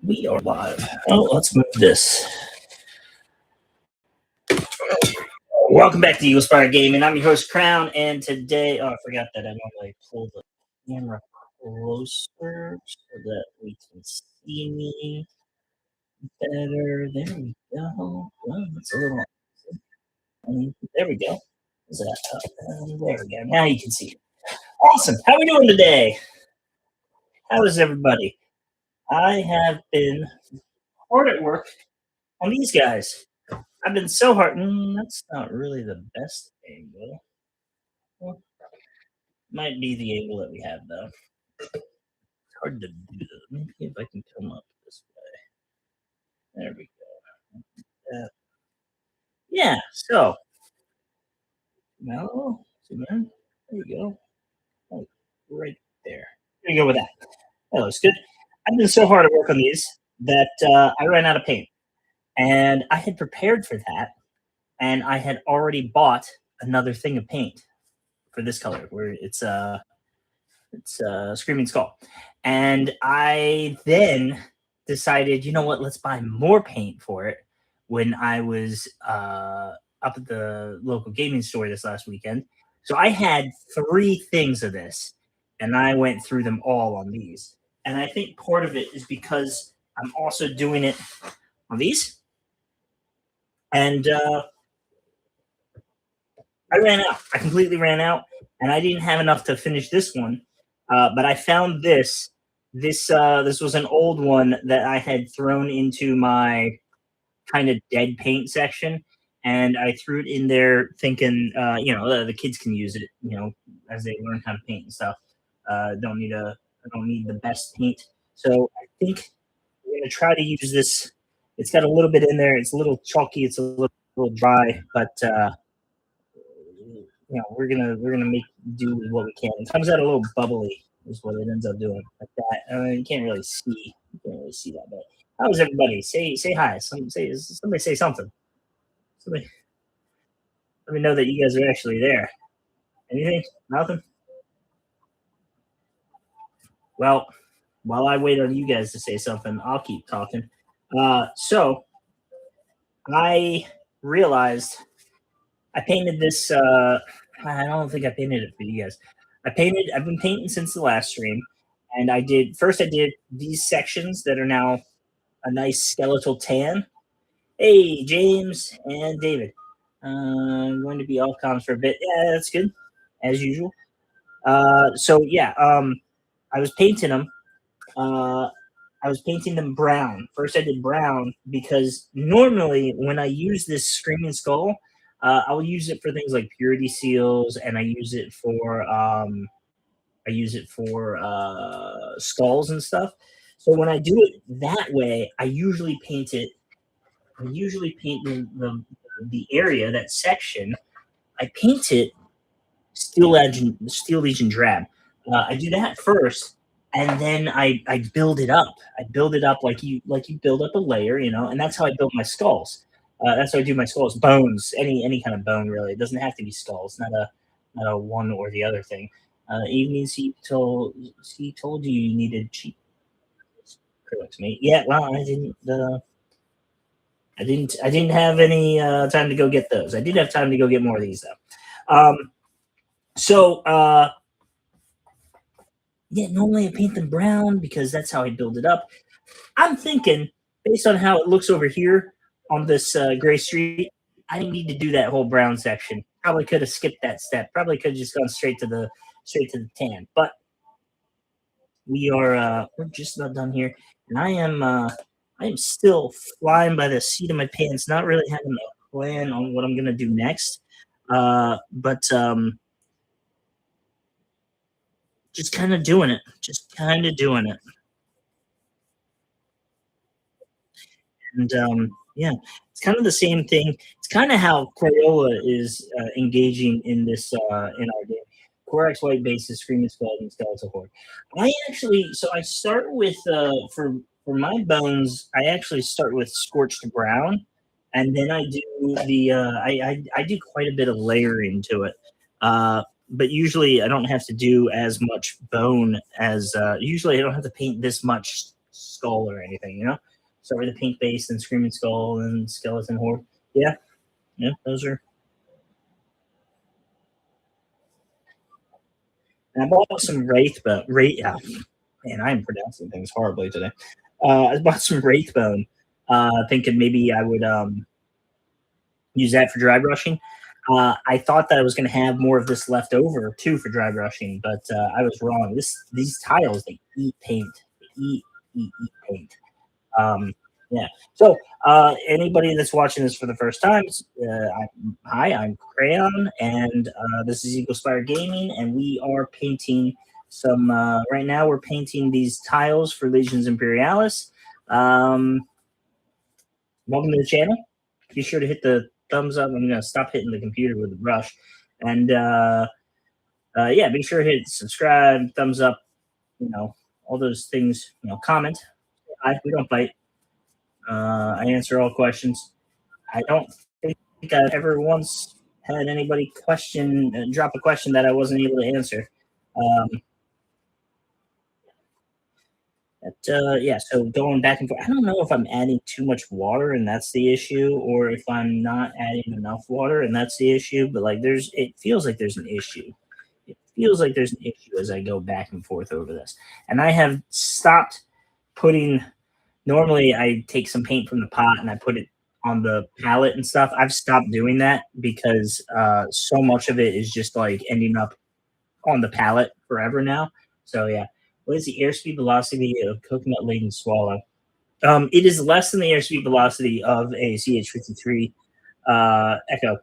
We are live. Oh, let's move this. Welcome back to Eagle Spire Gaming. I'm your host, Crown, and today, I forgot that I normally pull the camera closer so that we can see me better. There we go. Well, that's a little. There we go. Is that there we go. Now you can see it. Awesome. How are we doing today? How is everybody? I have been hard at work on these guys. I've been so hard. That's not really the best angle. Well, might be the angle that we have, though. It's hard to do that. Maybe if I can come up this way. There we go. Yeah, so. No, there you go. Oh, right there. There you go with that. That looks good. I've been so hard at work on these that I ran out of paint. And I had prepared for that, and I had already bought another thing of paint for this color, where it's Screaming Skull. And I then decided, you know what, let's buy more paint for it when I was up at the local gaming store this last weekend. So I had 3 things of this, and I went through them all on these. And I think part of it is because I'm also doing it on these. And I ran out. I completely ran out, and I didn't have enough to finish this one. But I found this. This was an old one that I had thrown into my kind of dead paint section, and I threw it in there thinking, the kids can use it, as they learn how to paint and stuff. I don't need the best paint, so I think we're gonna try to use this. It's got a little bit in there. It's a little chalky. It's a little dry, but we're gonna make do with what we can. It comes out a little bubbly, is what it ends up doing, like that. You can't really see. You can't really see that, but how is everybody? Say hi. Somebody say something. Somebody let me know that you guys are actually there. Anything? Nothing? Well, while I wait on you guys to say something, I'll keep talking. So I realized I painted this. I don't think I painted it for you guys. I've been painting since the last stream, and I did these sections that are now a nice skeletal tan. Hey, James and David. I'm going to be off comms for a bit. Yeah, that's good, as usual. I was painting them. I was painting them brown. First I did brown because normally when I use this Screaming Skull, I'll use it for things like purity seals, and I use it for skulls and stuff. So when I do it that way, I usually paint the area, that section. I paint it Steel Legion drab. I do that first. And then I build it up. I build it up like you build up a layer, and that's how I build my skulls. That's how I do my skulls. Bones, any kind of bone, really. It doesn't have to be skulls. Not a one or the other thing. Evening, he told you needed cheap acrylics, mate. Yeah, well, I didn't have any time to go get those. I did have time to go get more of these though. Yeah, normally I paint them brown because that's how I build it up. I'm thinking, based on how it looks over here on this gray street, I didn't need to do that whole brown section. Probably could have skipped that step. Probably could have just gone straight to the tan. But we're just about done here, and I am still flying by the seat of my pants, not really having a plan on what I'm gonna do next. Just kind of doing it. And it's kind of the same thing. It's kind of how Crayola is engaging in this in our game. Corax White bases, Screaming Skull, and Skeletal Horde. I start with for my bones, I actually start with Scorched Brown, and then I do I do quite a bit of layering to it. But usually I don't have to do as much bone as usually I don't have to paint this much skull or anything, you know. Start with a pink base, then Screaming Skull, and Skeleton Horde. Yeah, yeah, those are. And I bought some Wraith. Man, I am pronouncing things horribly today. I bought some Wraithbone, thinking maybe I would use that for dry brushing. I thought that I was going to have more of this left over too for dry brushing, but I was wrong. These tiles, they eat paint. They eat paint. Yeah. So anybody that's watching this for the first time, hi, I'm Crayon, and this is Eagle Spire Gaming, and we are painting some. Right now, we're painting these tiles for Legions Imperialis. Welcome to the channel. Be sure to hit the thumbs up. I'm going to stop hitting the computer with the brush. And yeah, be sure to hit subscribe, thumbs up, you know, all those things, you know, comment. We don't bite. I answer all questions. I don't think I've ever once had anybody drop a question that I wasn't able to answer. Yeah, so going back and forth, I don't know if I'm adding too much water and that's the issue, or if I'm not adding enough water and that's the issue. But like, it feels like there's an issue. It feels like there's an issue as I go back and forth over this. And I have stopped putting. Normally, I take some paint from the pot and I put it on the palette and stuff. I've stopped doing that because so much of it is just like ending up on the palette forever now. So yeah. What is the airspeed velocity of coconut-laden swallow? It is less than the airspeed velocity of a CH-53 Echo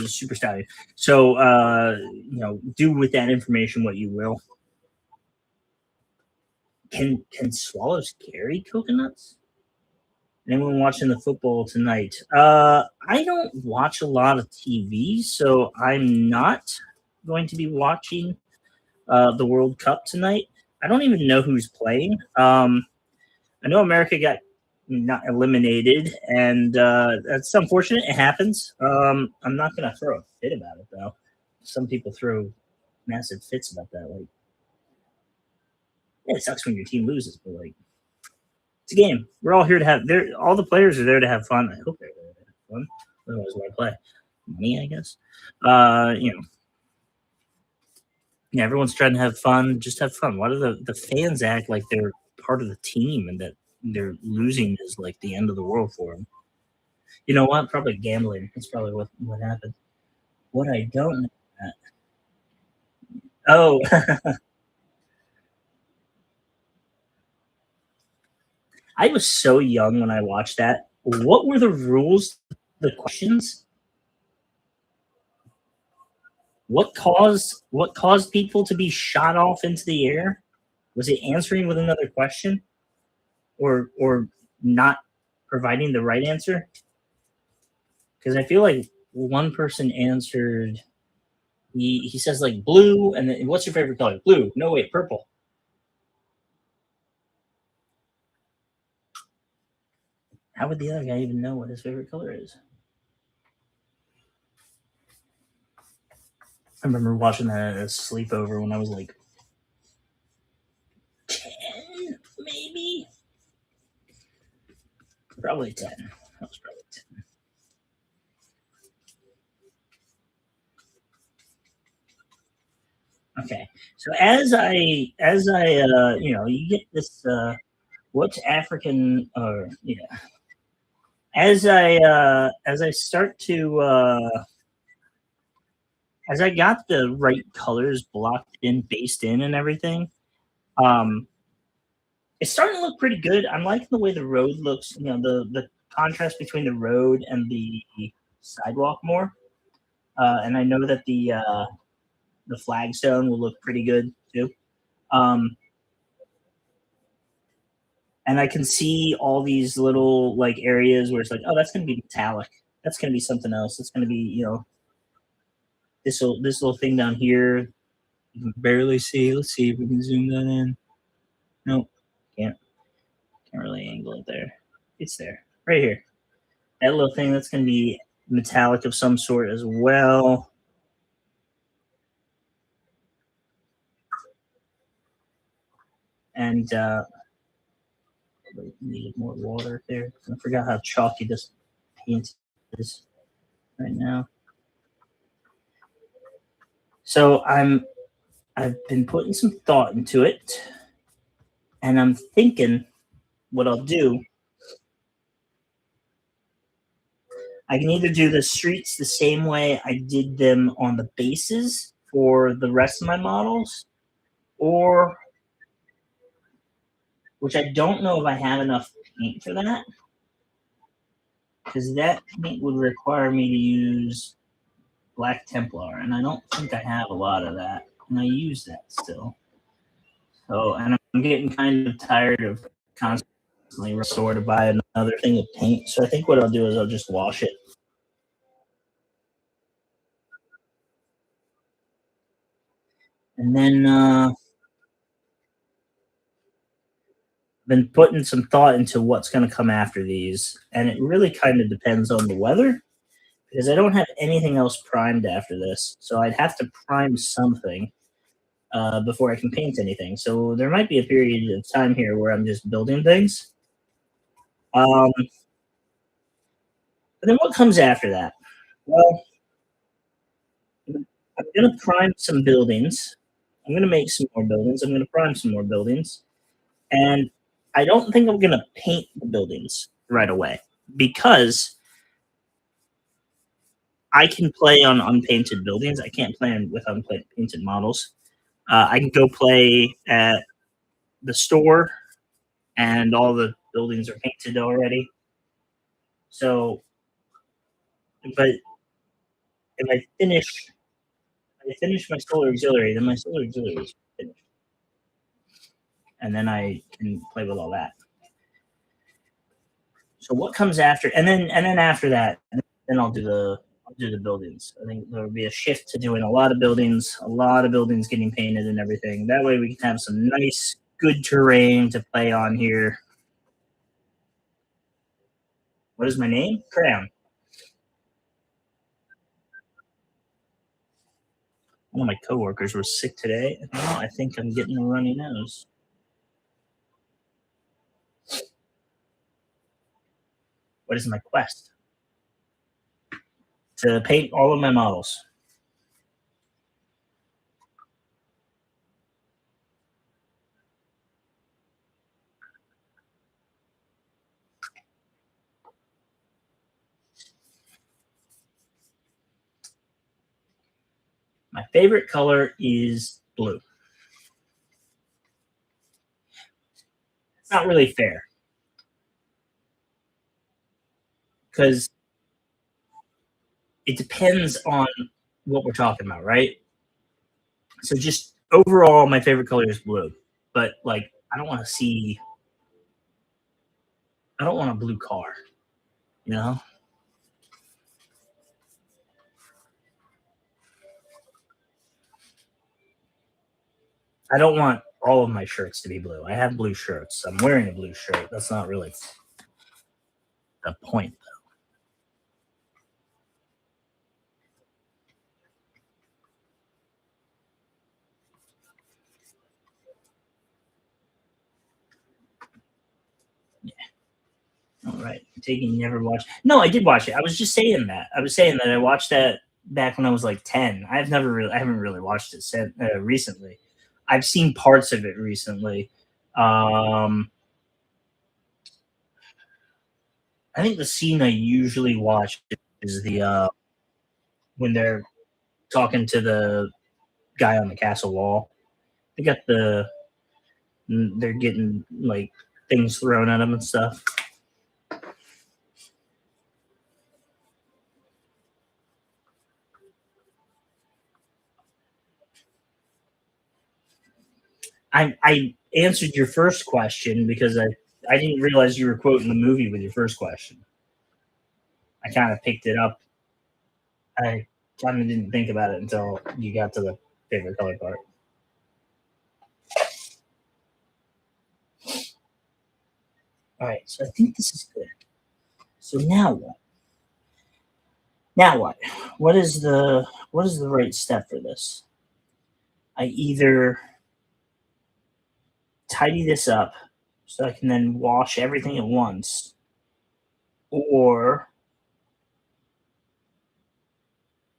Super Stallion. So, you know, do with that information what you will. Can swallows carry coconuts? Anyone watching the football tonight? I don't watch a lot of TV, so I'm not going to be watching the World Cup tonight. I don't even know who's playing. I know America got not eliminated, and that's unfortunate. It happens. I'm not going to throw a fit about it, though. Some people throw massive fits about that. Like, yeah, it sucks when your team loses, but like, it's a game. We're all here to have. All the players are there to have fun. I hope they're there to have fun. Otherwise, why play? Money, I guess. You know. Yeah, everyone's trying to have fun. Just have fun. Why do the fans act like they're part of the team and that they're losing is like the end of the world for them? You know what? Probably gambling. That's probably what happened. What I don't know. Oh, I was so young when I watched that. What were the rules? The questions? What caused people to be shot off into the air? Was it answering with another question, or not providing the right answer? Because I feel like one person answered. He says like blue, and then what's your favorite color? Blue. No, wait, purple. How would the other guy even know what his favorite color is? I remember watching that at a sleepover when I was like 10, maybe. Probably 10. That was probably 10. Okay, so you know, you get this what's African, or yeah, as I start to as I got the right colors blocked in, based in, and everything, um, it's starting to look pretty good. I'm liking the way the road looks. You know, the contrast between the road and the sidewalk more. And I know that the flagstone will look pretty good too. Um, and I can see all these little like areas where it's like, oh, that's going to be metallic. That's going to be something else. It's going to be, you know, this little thing down here. You can barely see. Let's see if we can zoom that in. Nope, can't really angle it there. It's there, right here. That little thing, that's going to be metallic of some sort as well. And Needed more water there. I forgot how chalky this paint is right now. So I've been putting some thought into it, and I'm thinking what I'll do. I can either do the streets the same way I did them on the bases for the rest of my models, or which I don't know if I have enough paint for that, because that paint would require me to use Black Templar, and I don't think I have a lot of that, and I use that still. So, and I'm getting kind of tired of constantly resort to buy another thing of paint. So I think what I'll do is I'll just wash it. And then been putting some thought into what's going to come after these, and it really kind of depends on the weather because I don't have anything else primed after this, so I'd have to prime something before I can paint anything. So there might be a period of time here where I'm just building things. But then what comes after that? Well, I'm going to prime some buildings. I'm going to make some more buildings. I'm going to prime some more buildings. And I don't think I'm going to paint the buildings right away because I can play on unpainted buildings. I can't play with unpainted models. I can go play at the store and all the buildings are painted already. So, but if I finish my solar auxiliary, then my solar auxiliary is finished. And then I can play with all that. So what comes after? And then after that, then I'll do the buildings. I think there will be a shift to doing a lot of buildings getting painted and everything. That way we can have some nice, good terrain to play on here. What is my name? Crayon. One of my coworkers was sick today, and now I think I'm getting a runny nose. What is my quest? To paint all of my models. My favorite color is blue. It's not really fair because it depends on what we're talking about, right? So just overall, my favorite color is blue, but like I don't want a blue car, you know? I don't want all of my shirts to be blue. I have blue shirts. I'm wearing a blue shirt. That's not really the point, though. Yeah. All right. Taking you never watched. No, I did watch it. I was just saying that. I was saying that I watched that back when I was like 10. I haven't really watched it recently. I've seen parts of it recently. I think the scene I usually watch is the when they're talking to the guy on the castle wall. They're getting like things thrown at them and stuff. I answered your first question because I didn't realize you were quoting the movie with your first question. I kind of picked it up. I kind of didn't think about it until you got to the favorite color part. All right, so I think this is good. So now what? Now what? What is the right step for this? I either tidy this up so I can then wash everything at once. Or,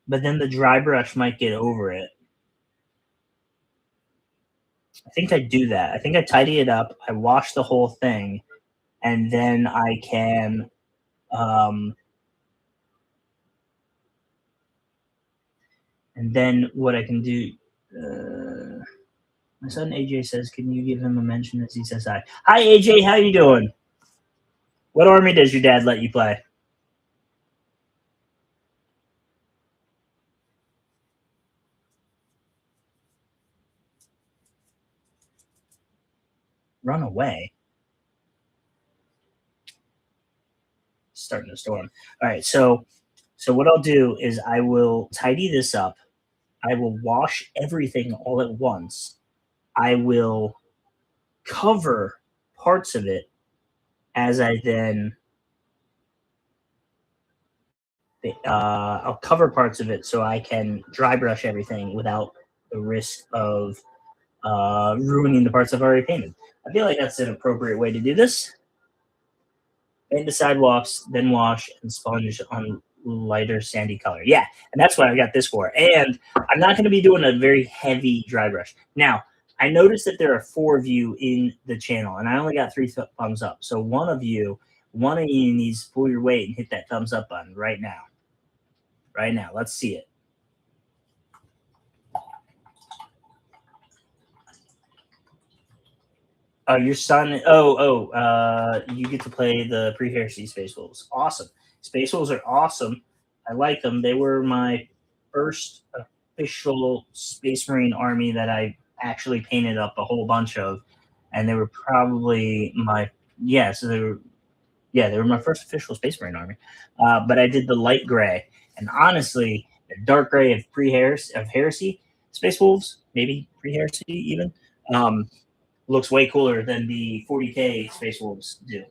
but then the dry brush might get over it. I think I do that. I think I tidy it up. I wash the whole thing, and then I can. And then what I can do. My son AJ says, "Can you give him a mention?" As he says hi. Hi AJ, how you doing? What army does your dad let you play? Run away. Starting to storm. All right, so what I'll do is I will tidy this up. I will wash everything all at once. I will cover parts of it as I then I'll cover parts of it so I can dry brush everything without the risk of ruining the parts I've already painted. I feel like that's an appropriate way to do this. Paint the sidewalks, then wash and sponge on lighter sandy color. Yeah, and that's what I got this for. And I'm not going to be doing a very heavy dry brush. Now, I noticed that there are 4 of you in the channel, and I only got 3 thumbs up. So one of you needs to pull your weight and hit that thumbs up button right now. Right now, let's see it. Your son. You get to play the pre-Heresy Space Wolves. Awesome. Space Wolves are awesome. I like them. They were my first official Space Marine army that I actually painted up a whole bunch of, and they were probably my so they were my first official Space Marine army. But I did the light gray, and honestly, the dark gray of Heresy Space Wolves, maybe pre-Heresy even. Looks way cooler than the 40K Space Wolves do.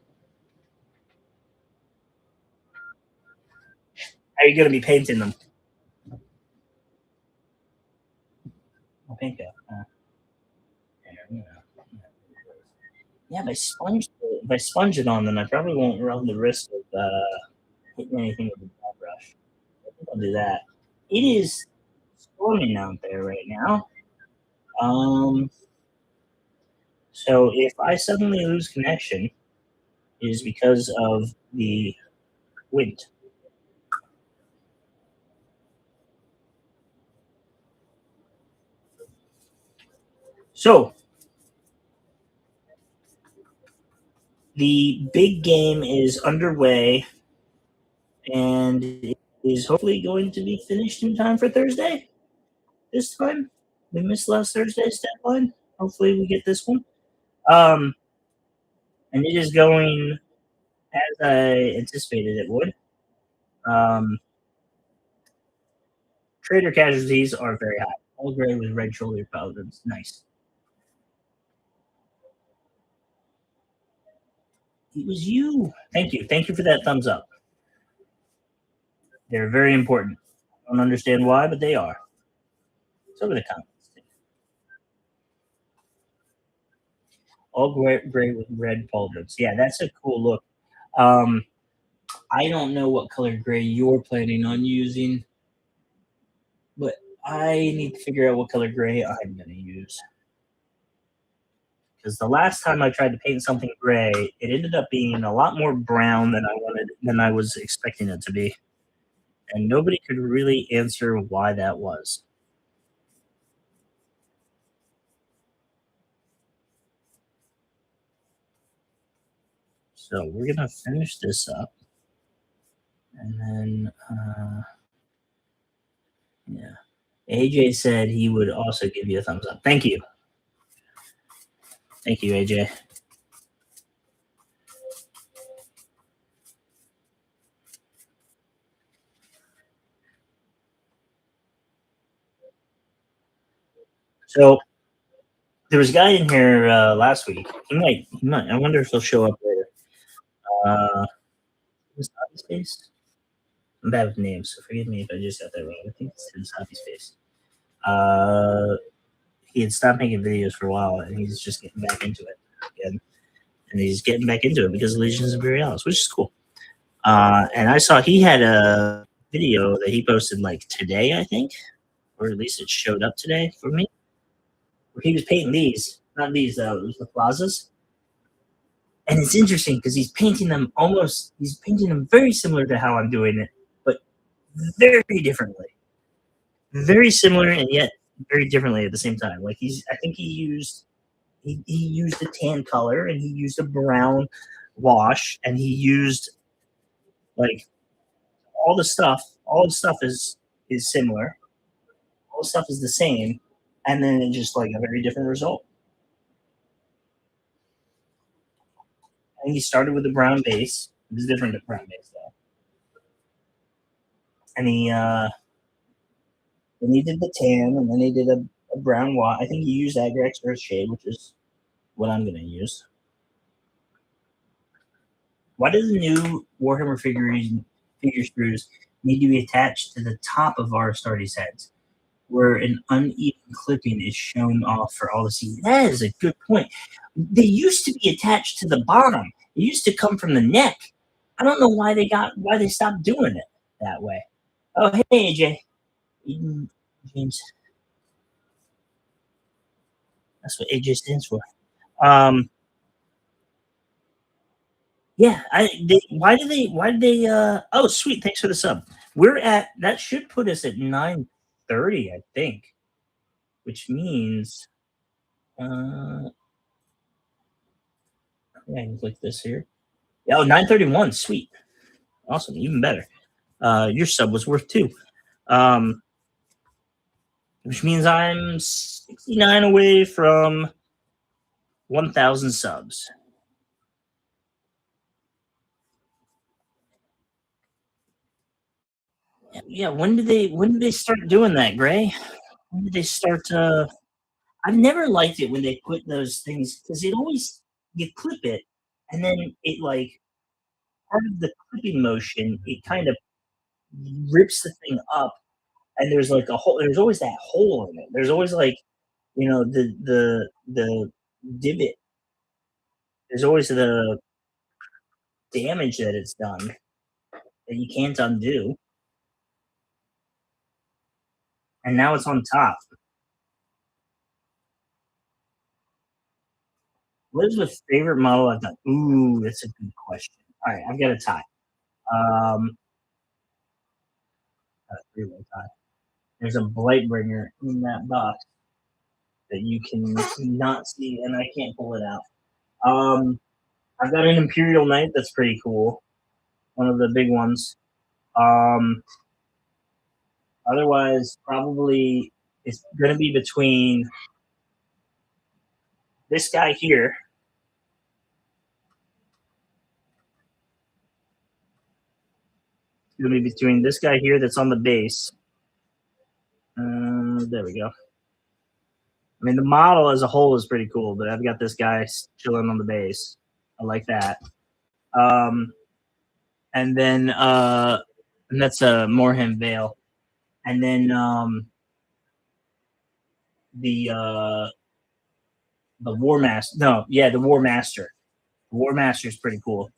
How are you going to be painting them? I'll paint that. Yeah, if I sponge it on them, I probably won't run the risk of hitting anything with a dry brush. I think I'll do that. It is storming out there right now. So if I suddenly lose connection, it is because of the wind. So the big game is underway, and it is hopefully going to be finished in time for Thursday. This time, we missed last Thursday's deadline. Hopefully, we get this one. And it is going as I anticipated it would. Trader casualties are very high. All gray with red shoulder paladins. Nice. It was you. Thank you. Thank you for that thumbs up. They're very important. I don't understand why, but they are. So are the comments. All gray with red pauldrons. Yeah, that's a cool look. I don't know what color gray you're planning on using, but I need to figure out what color gray I'm going to use. Because the last time I tried to paint something gray, it ended up being a lot more brown than I was expecting it to be. And nobody could really answer why that was. So we're going to finish this up. And then, yeah. AJ said he would also give you a thumbs up. Thank you. Thank you, AJ. So there was a guy in here last week. He might. I wonder if he'll show up later. Was Happy Space? I'm bad with names, so forgive me if I just got that wrong. I think it's Happy Space. He had stopped making videos for a while, and he's just getting back into it again. and he's getting back into it because of Legions Imperialis, which is cool. And I saw he had a video that he posted like today, I think, or at least it showed up today for me, where he was painting these, not these though, it was the plazas. And it's interesting because he's painting them very similar to how I'm doing it, but very differently. Very similar and yet very differently at the same time. Like I think he used a tan color and he used a brown wash and he used like all the stuff. All the stuff is similar. All the stuff is the same, and then it's just like a very different result. I think he started with a brown base. It was different brown base though, and then he did the tan, and then he did a brown wash. I think he used Agrax Earth Shade, which is what I'm going to use. Why does the new Warhammer figure screws need to be attached to the top of our Astartes heads, where an uneven clipping is shown off for all to see? That is a good point. They used to be attached to the bottom. It used to come from the neck. I don't know why they stopped doing it that way. Oh, hey, AJ. Eden James. That's what AJ stands for. Yeah, why did they oh sweet, thanks for the sub. That should put us at 9:30, I think. Which means I can click this here. Oh, 9:31, sweet. Awesome, even better. Your sub was worth 2. Which means I'm 69 away from 1,000 subs. Yeah, when did they start doing that, Gray? When did they start I've never liked it when they put those things because you clip it and then it like part of the clipping motion, it kind of rips the thing up and there's like a hole. There's always that hole in it. There's always like, the divot. There's always the damage that it's done that you can't undo. And now it's on top. What is the favorite model I've done? Ooh, that's a good question. All right, I've got a tie. A three-way tie. There's a Blightbringer in that box that you can not see, and I can't pull it out. I've got an Imperial Knight that's pretty cool. One of the big ones. Otherwise, probably it's going to be between this guy here. It's going to be between this guy here that's on the base. There we go. I mean, the model as a whole is pretty cool, but I've got this guy chilling on the base. I like that. And then and that's a Morhem Veil. And then the War Master. No, yeah, the War Master. The War Master is pretty cool.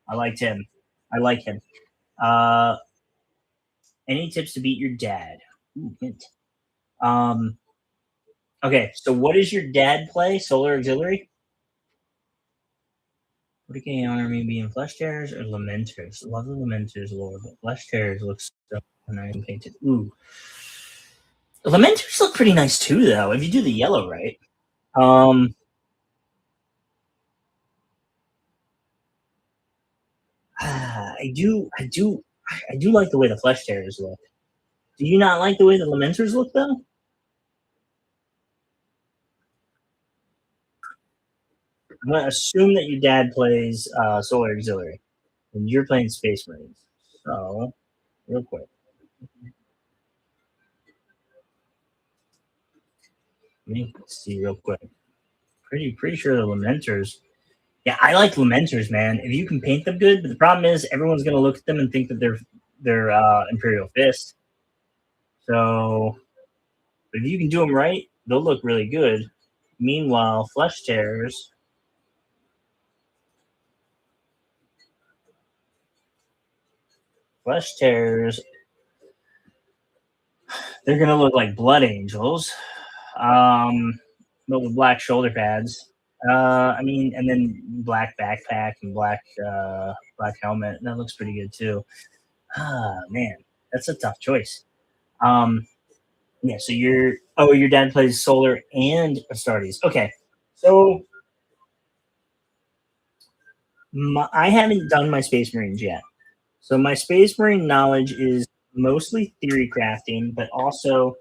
I liked him. I like him. Any tips to beat your dad? Ooh, hint. Okay, so what does your dad play? Solar Auxiliary? What can you honor me being Flesh Tearers or Lamenters? Love the Lamenters, Lord, but Flesh Tearers looks so nice and painted. Ooh. The Lamenters look pretty nice too, though, if you do the yellow right. I do like the way the Flesh Tearers look. Do you not like the way the Lamenters look, though? I'm going to assume that your dad plays Solar Auxiliary, and you're playing Space Marines. So, real quick. Let me see real quick. Pretty sure the Lamenters. Yeah, I like Lamenters, man. If you can paint them good, but the problem is everyone's going to look at them and think that they're Imperial Fist. So, if you can do them right, they'll look really good. Meanwhile, Flesh Tearers Flesh tears. They're gonna look like blood angels. But with black shoulder pads. I mean, and then black backpack and black helmet. That looks pretty good too. Ah, man, that's a tough choice. Yeah. So your dad plays Solar and Astartes. Okay. So I haven't done my Space Marines yet. So my Space Marine knowledge is mostly theory crafting, but also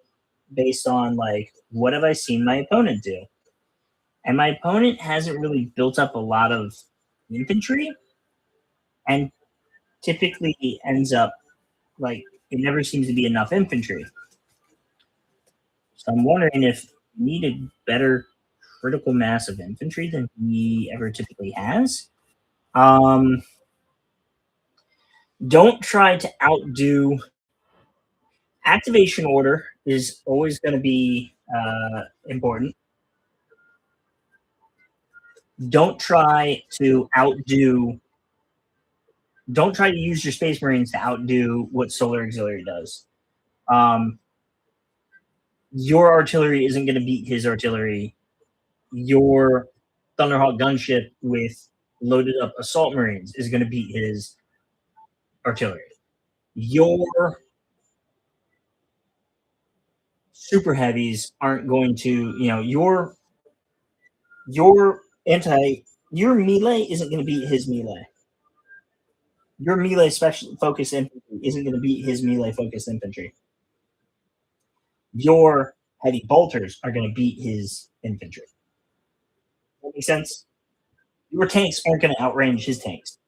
based on like what have I seen my opponent do. And my opponent hasn't really built up a lot of infantry, and typically ends up like it never seems to be enough infantry. So I'm wondering if we need a better critical mass of infantry than he ever typically has. Um, don't try to outdo. Activation order is always going to be important. Don't try to outdo. Don't try to use your Space Marines to outdo what Solar Auxiliary does. Your artillery isn't going to beat his artillery. Your Thunderhawk gunship with loaded up assault marines is going to beat his artillery. Your super heavies aren't going to, your your melee isn't going to beat his melee. Your melee special focus infantry isn't going to beat his melee focus infantry. Your heavy bolters are going to beat his infantry. That makes sense? Your tanks aren't going to outrange his tanks.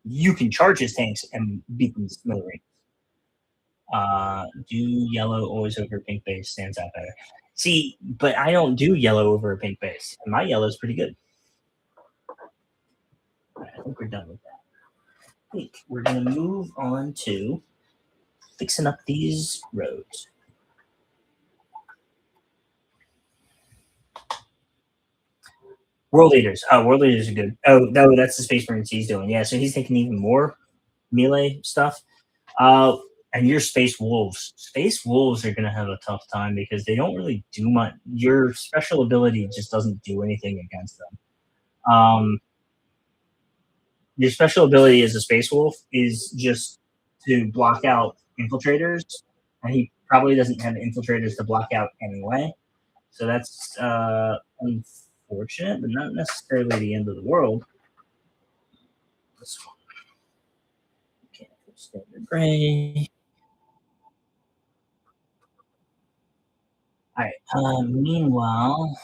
You can charge his tanks and beat them to smithereens. Do yellow always over pink base stands out better. See, but I don't do yellow over a pink base, and my yellow is pretty good. All right, I think we're done with that. I think we're gonna move on to fixing up these roads. World Leaders. Oh, World Leaders are good. Oh, no, that's the Space Marines he's doing. Yeah, so he's taking even more melee stuff. And your Space Wolves. Space Wolves are going to have a tough time because they don't really do much. Your special ability just doesn't do anything against them. Your special ability as a Space Wolf is just to block out infiltrators, and he probably doesn't have infiltrators to block out anyway. So that's unfortunate, but not necessarily the end of the world. This one. Okay, standard gray. All right. Meanwhile,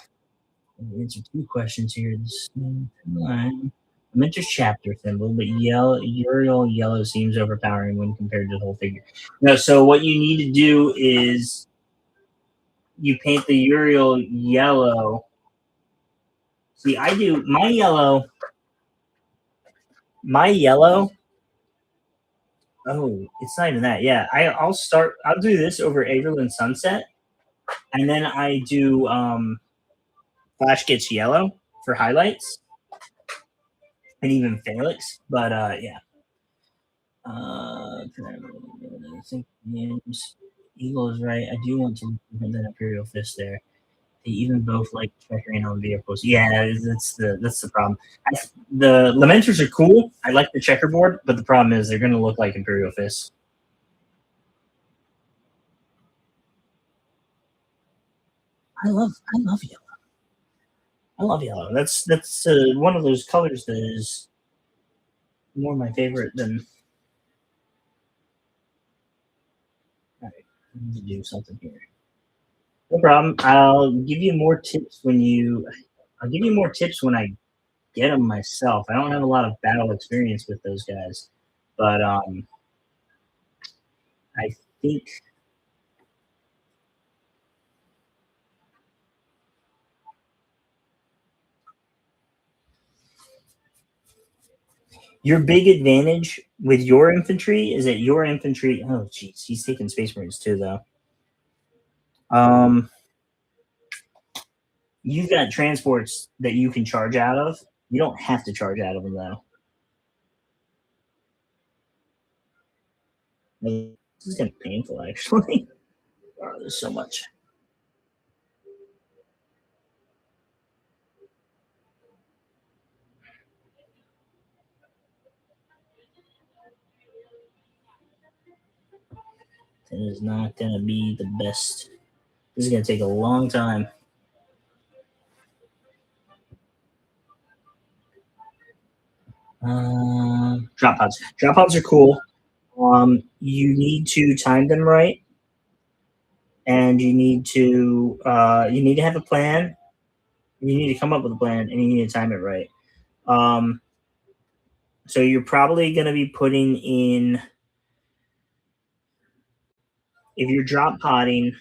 I'll answer two questions here at the same time. Mentor's chapter symbol, but Uriel yellow seems overpowering when compared to the whole figure. No, so what you need to do is you paint the Uriel yellow. See, I do my yellow. My yellow. Oh, it's not even that. Yeah, I'll do this over Averland Sunset, and then I do Flash gets yellow for highlights, and even Felix. But yeah. I think Eagle is right. I do want to put that Imperial Fist there. They even both like checkering on vehicles. Yeah, that's the problem. The Lamenters are cool. I like the checkerboard, but the problem is they're going to look like Imperial Fists. I love yellow. I love yellow. That's one of those colors that is more my favorite than. All right, I need to do something here. No problem. I'll give you more tips when I get them myself. I don't have a lot of battle experience with those guys, but I think your big advantage with your infantry is that your infantry. Oh, jeez, he's taking Space Marines too, though. You've got transports that you can charge out of. You don't have to charge out of them though. This is getting painful, actually. Oh, there's so much. It is not going to be the best. This is going to take a long time. Drop pods. Drop pods are cool. You need to time them right, and you need to have a plan. You need to come up with a plan, and you need to time it right. Um, so you're probably going to be putting in, if you're drop podding,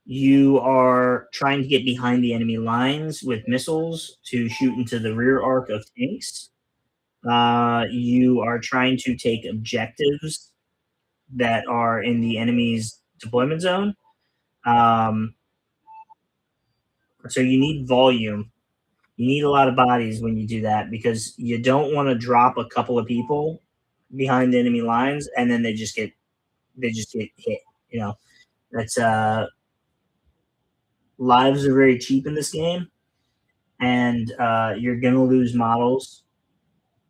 you are trying to get behind the enemy lines with missiles to shoot into the rear arc of tanks. You are trying to take objectives that are in the enemy's deployment zone. So you need volume. You need a lot of bodies when you do that, because you don't want to drop a couple of people behind the enemy lines and then they just get hit. You know, that's lives are very cheap in this game, and you're gonna lose models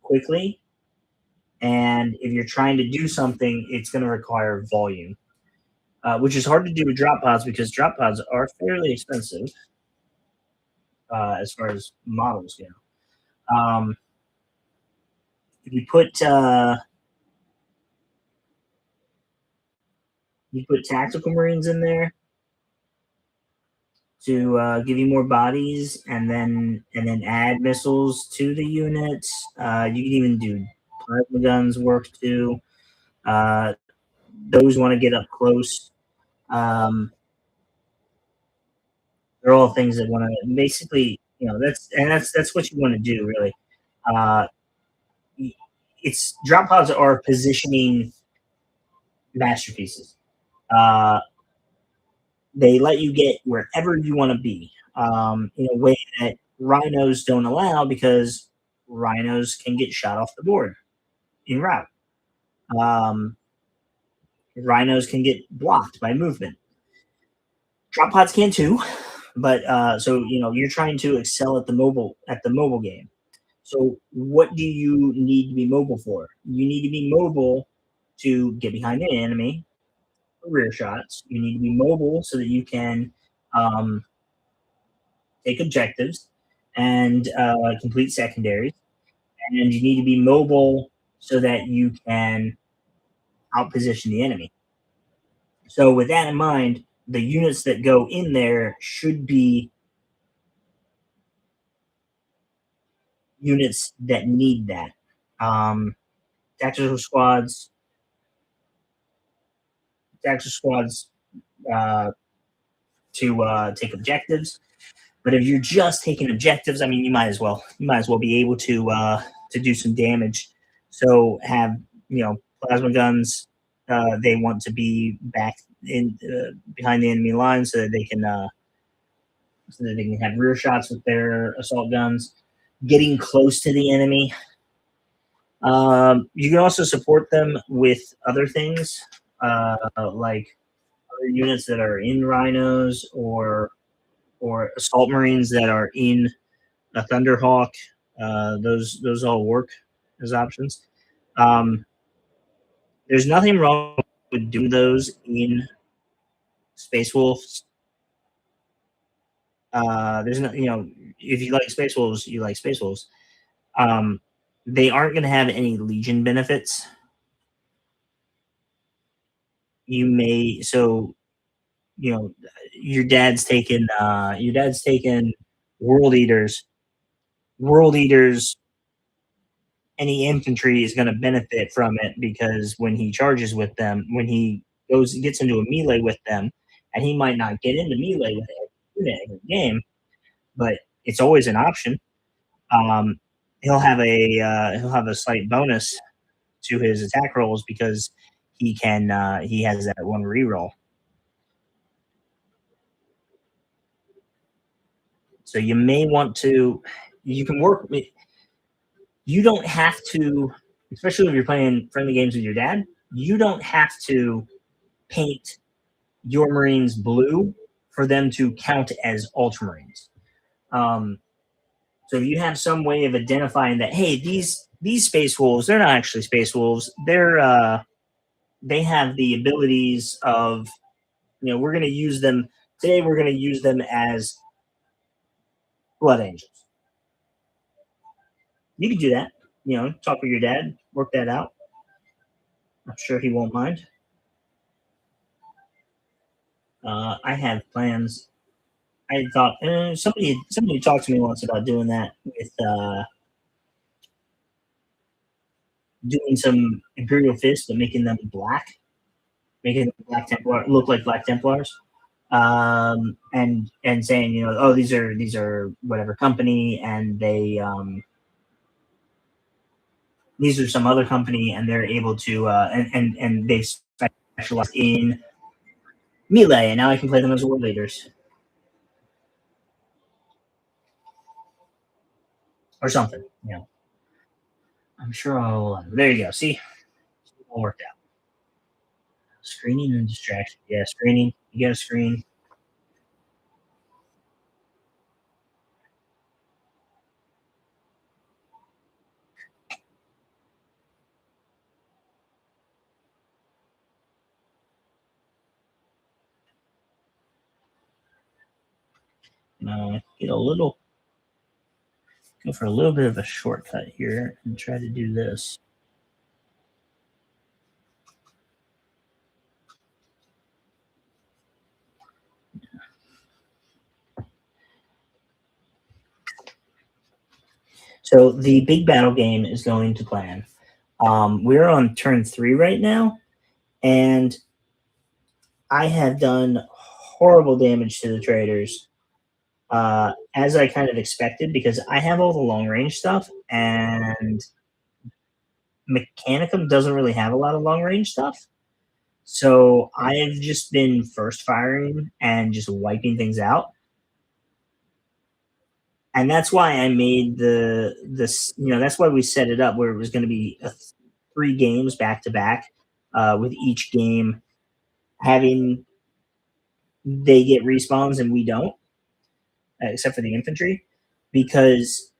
quickly. And if you're trying to do something, it's going to require volume, which is hard to do with drop pods because drop pods are fairly expensive as far as models go. If you put tactical marines in there to give you more bodies, and then add missiles to the units. You can even do plasma guns work too. Those want to get up close. They're all things that want to basically, that's what you want to do really. Uh, it's drop pods are positioning masterpieces. Uh, they let you get wherever you want to be in a way that rhinos don't allow, because rhinos can get shot off the board en route. Um, Rhinos can get blocked by movement. Drop pods can too, but so you're trying to excel at the mobile game. So what do you need to be mobile for? You need to be mobile to get behind an enemy for rear shots. You need to be mobile so that you can um, take objectives and complete secondaries. And you need to be mobile so that you can outposition the enemy. So with that in mind, the units that go in there should be units that need that. Um, tactical squads, tactical squads to take objectives. But if you're just taking objectives, I mean, you might as well be able to do some damage. So have plasma guns. They want to be back in behind the enemy line so that they can have rear shots with their assault guns, getting close to the enemy. You can also support them with other things, like other units that are in rhinos, or assault marines that are in a Thunderhawk. Those all work as options. Um, there's nothing wrong with doing those in Space Wolves. There's no, if you like Space Wolves, you like Space Wolves. They aren't going to have any Legion benefits. You may your dad's taken World Eaters. World Eaters, any infantry is going to benefit from it, because when he charges with them, when he gets into a melee with them, and he might not get into melee with every unit every game, but it's always an option. Um, he'll have a slight bonus to his attack rolls, because he has that one reroll. So you may want to, you can work with, you don't have to, especially if you're playing friendly games with your dad. you don't have to paint your Marines blue for them to count as Ultramarines. So if you have some way of identifying that, hey, these Space Wolves, they're not actually Space Wolves. They have the abilities of, we're going to use them today. We're going to use them as Blood Angels. You can do that. Talk with your dad, work that out. I'm sure he won't mind. I have plans. I thought somebody talked to me once about doing that with doing some Imperial Fists, but making them black, making them Black Templar look like Black Templars, and saying, oh, these are whatever company, and these are some other company, and they're able to and they specialize in melee, and now I can play them as war leaders or something. I'm sure I'll. There you go. See, it all worked out. Screening and distraction. Yeah, screening. You got to screen. Get a little. Go for a little bit of a shortcut here and try to do this. So the big battle game is going to plan. We're on turn 3 right now, and I have done horrible damage to the traders, as I kind of expected, because I have all the long range stuff, and Mechanicum doesn't really have a lot of long range stuff. So I've just been first firing and just wiping things out. And that's why I made this. That's why we set it up where it was going to be 3 games back to back, with each game having they get respawns and we don't, except for the infantry, because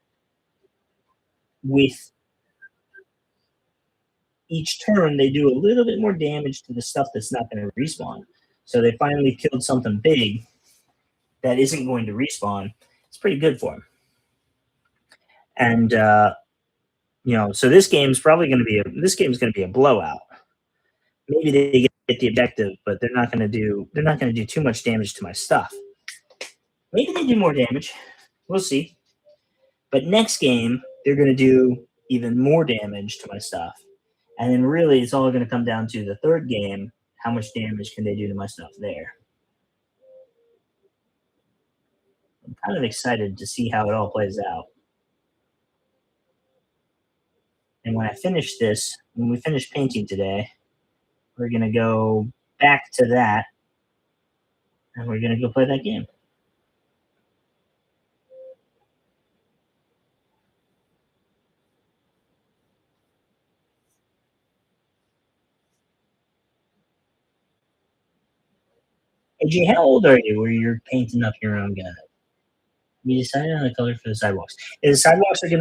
with each turn they do a little bit more damage to the stuff that's not going to respawn. So they finally killed something big that isn't going to respawn. It's pretty good for them. And so this game's probably going to be a blowout. Maybe they get the objective, but they're not going to do too much damage to my stuff. Maybe they do more damage. We'll see. But next game, they're going to do even more damage to my stuff. And then really, it's all going to come down to the third game. How much damage can they do to my stuff there? I'm kind of excited to see how it all plays out. And when we finish painting today, we're going to go back to that, and we're going to go play that game. AJ, how old are you where you're painting up your own guy? We decided on the color for the sidewalks. The sidewalks are going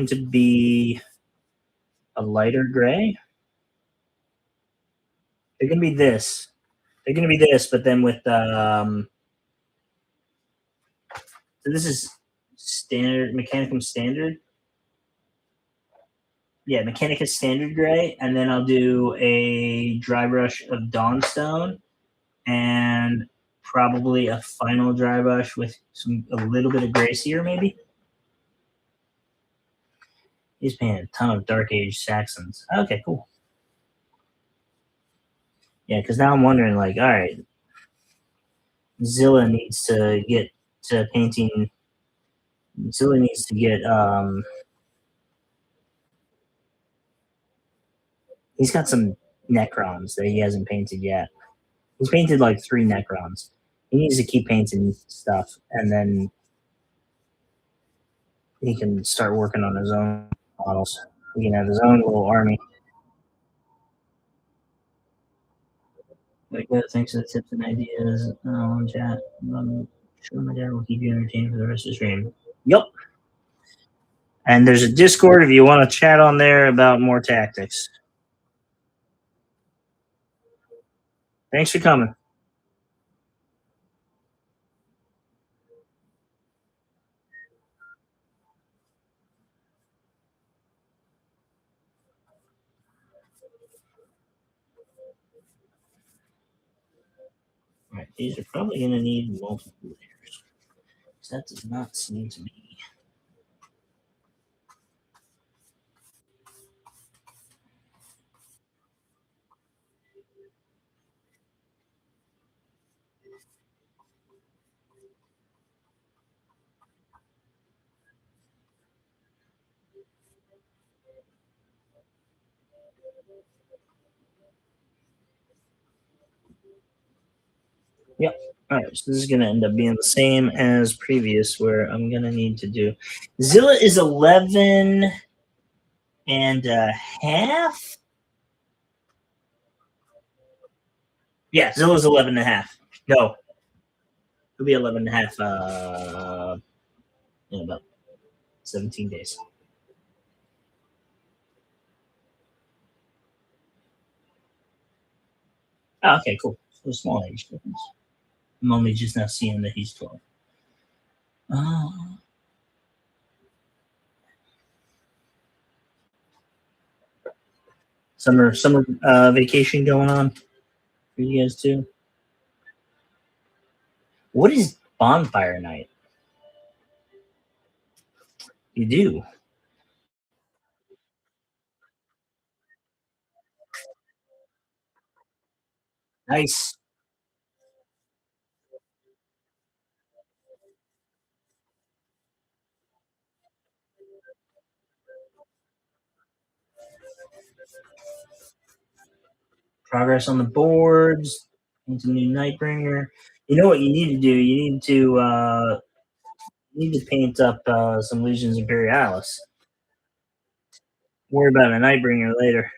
to be a lighter gray. They're going to be this. They're going to be this, but then with so this is standard Mechanicum standard. Yeah, Mechanicus standard gray, and then I'll do a dry brush of Dawnstone, and probably a final dry brush with a little bit of Grey Seer, maybe. He's painted a ton of Dark Age Saxons. Okay, cool. Yeah, because now I'm wondering, all right, Zilla needs to get to painting. Zilla needs to get. He's got some Necrons that he hasn't painted yet. He's painted 3 Necrons. He needs to keep painting stuff, and then he can start working on his own models. He can have his own little army. Like that. Thanks for the tips and ideas on chat. Sure, my dad will keep you entertained for the rest of the stream. Yep. And there's a Discord if you want to chat on there about more tactics. Thanks for coming. All right, these are probably going to need multiple layers. That does not seem to be. Yep. All right, so this is going to end up being the same as previous, where I'm going to need to do. Zilla is 11 and a half. Yeah, Zilla's 11 and a half. No, it'll be 11 and a half in about 17 days. Oh, okay, cool. So small age difference. I'm only just now seeing that he's 12. Summer vacation going on for you guys too. What is bonfire night? You do. Nice. Progress on the boards. Into new Nightbringer. You know what you need to do? You need to paint up some Legions Imperialis. Worry about a Nightbringer later.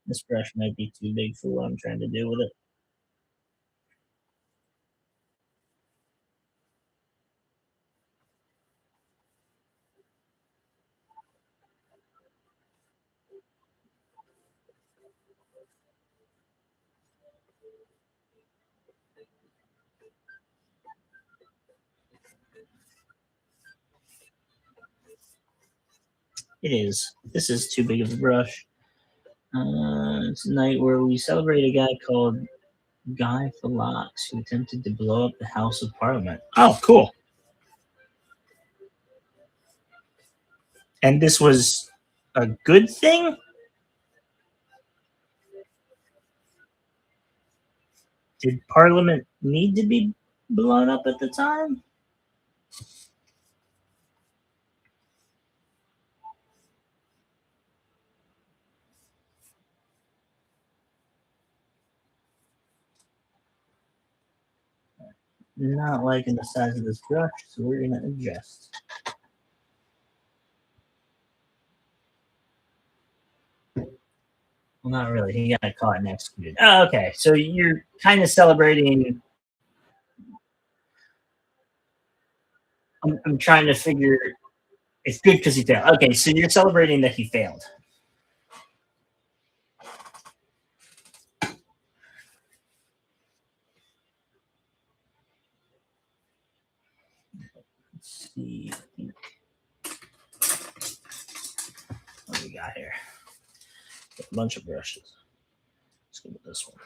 This brush might be too big for what I'm trying to do with it. It is. This is too big of a brush. It's a night where we celebrate a guy called Guy Fawkes who attempted to blow up the House of Parliament. Oh, cool. And this was a good thing? Did Parliament need to be blown up at the time? Not liking the size of this brush, so we're going to adjust. Well, not really. He got caught and executed. Oh, okay. So you're kind of celebrating. I'm trying to figure. It's good because he failed. Okay, so you're celebrating that he failed. Let's see. What do we got here? A bunch of brushes. Let's go with this one.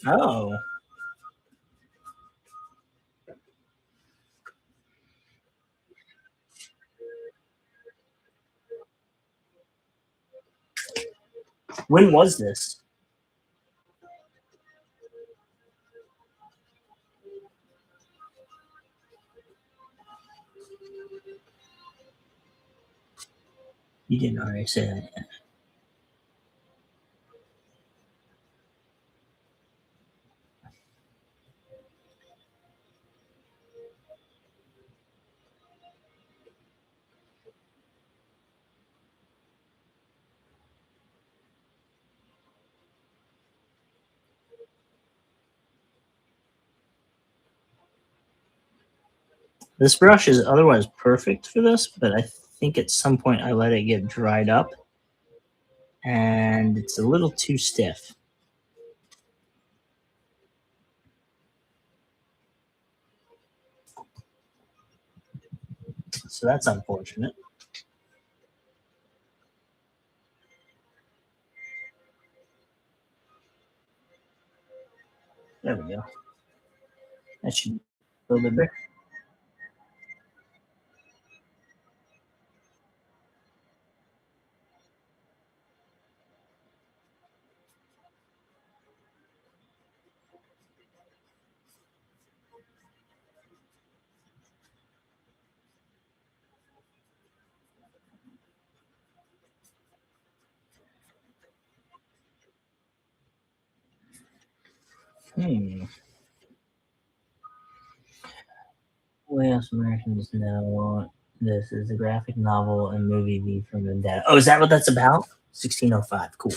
Oh. When was this? You didn't already say that yet. This brush is otherwise perfect for this, but I think at some point I let it get dried up and it's a little too stiff. So that's unfortunate. There we go. That should be a little bit better. What else Americans now want? This is a graphic novel and movie V from Vendetta. Oh, is that what that's about? 1605. Cool.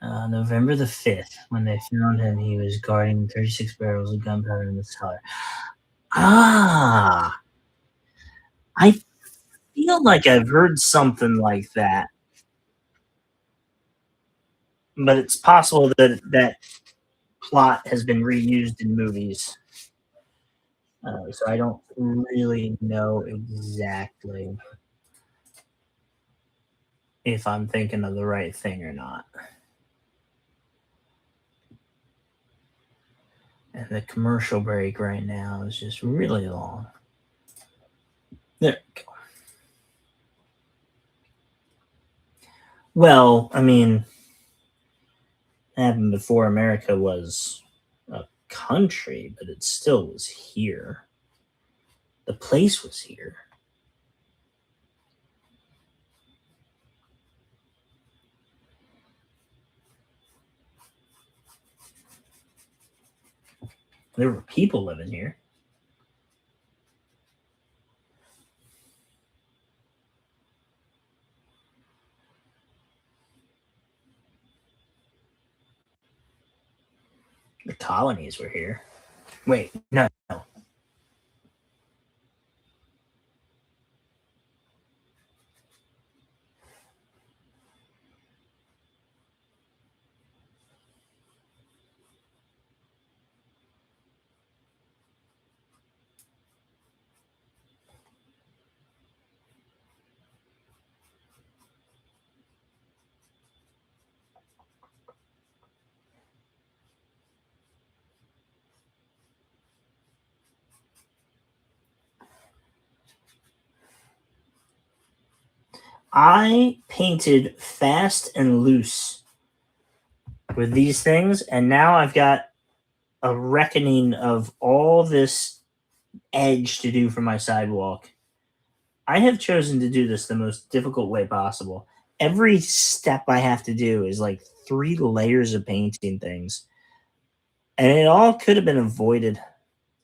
November the 5th, when they found him, he was guarding 36 barrels of gunpowder in the cellar. Ah, I feel like I've heard something like that, but it's possible that that plot has been reused in movies. So I don't really know exactly if I'm thinking of the right thing or not. And the commercial break right now is just really long. There we go. Well, I mean, happened before America was a country, but it still was here. The place was here. There were people living here. The colonies were here. Wait, no. I painted fast and loose with these things, and now I've got a reckoning of all this edge to do for my sidewalk. I have chosen to do this the most difficult way possible. Every step I have to do is like 3 layers of painting things. And it all could have been avoided.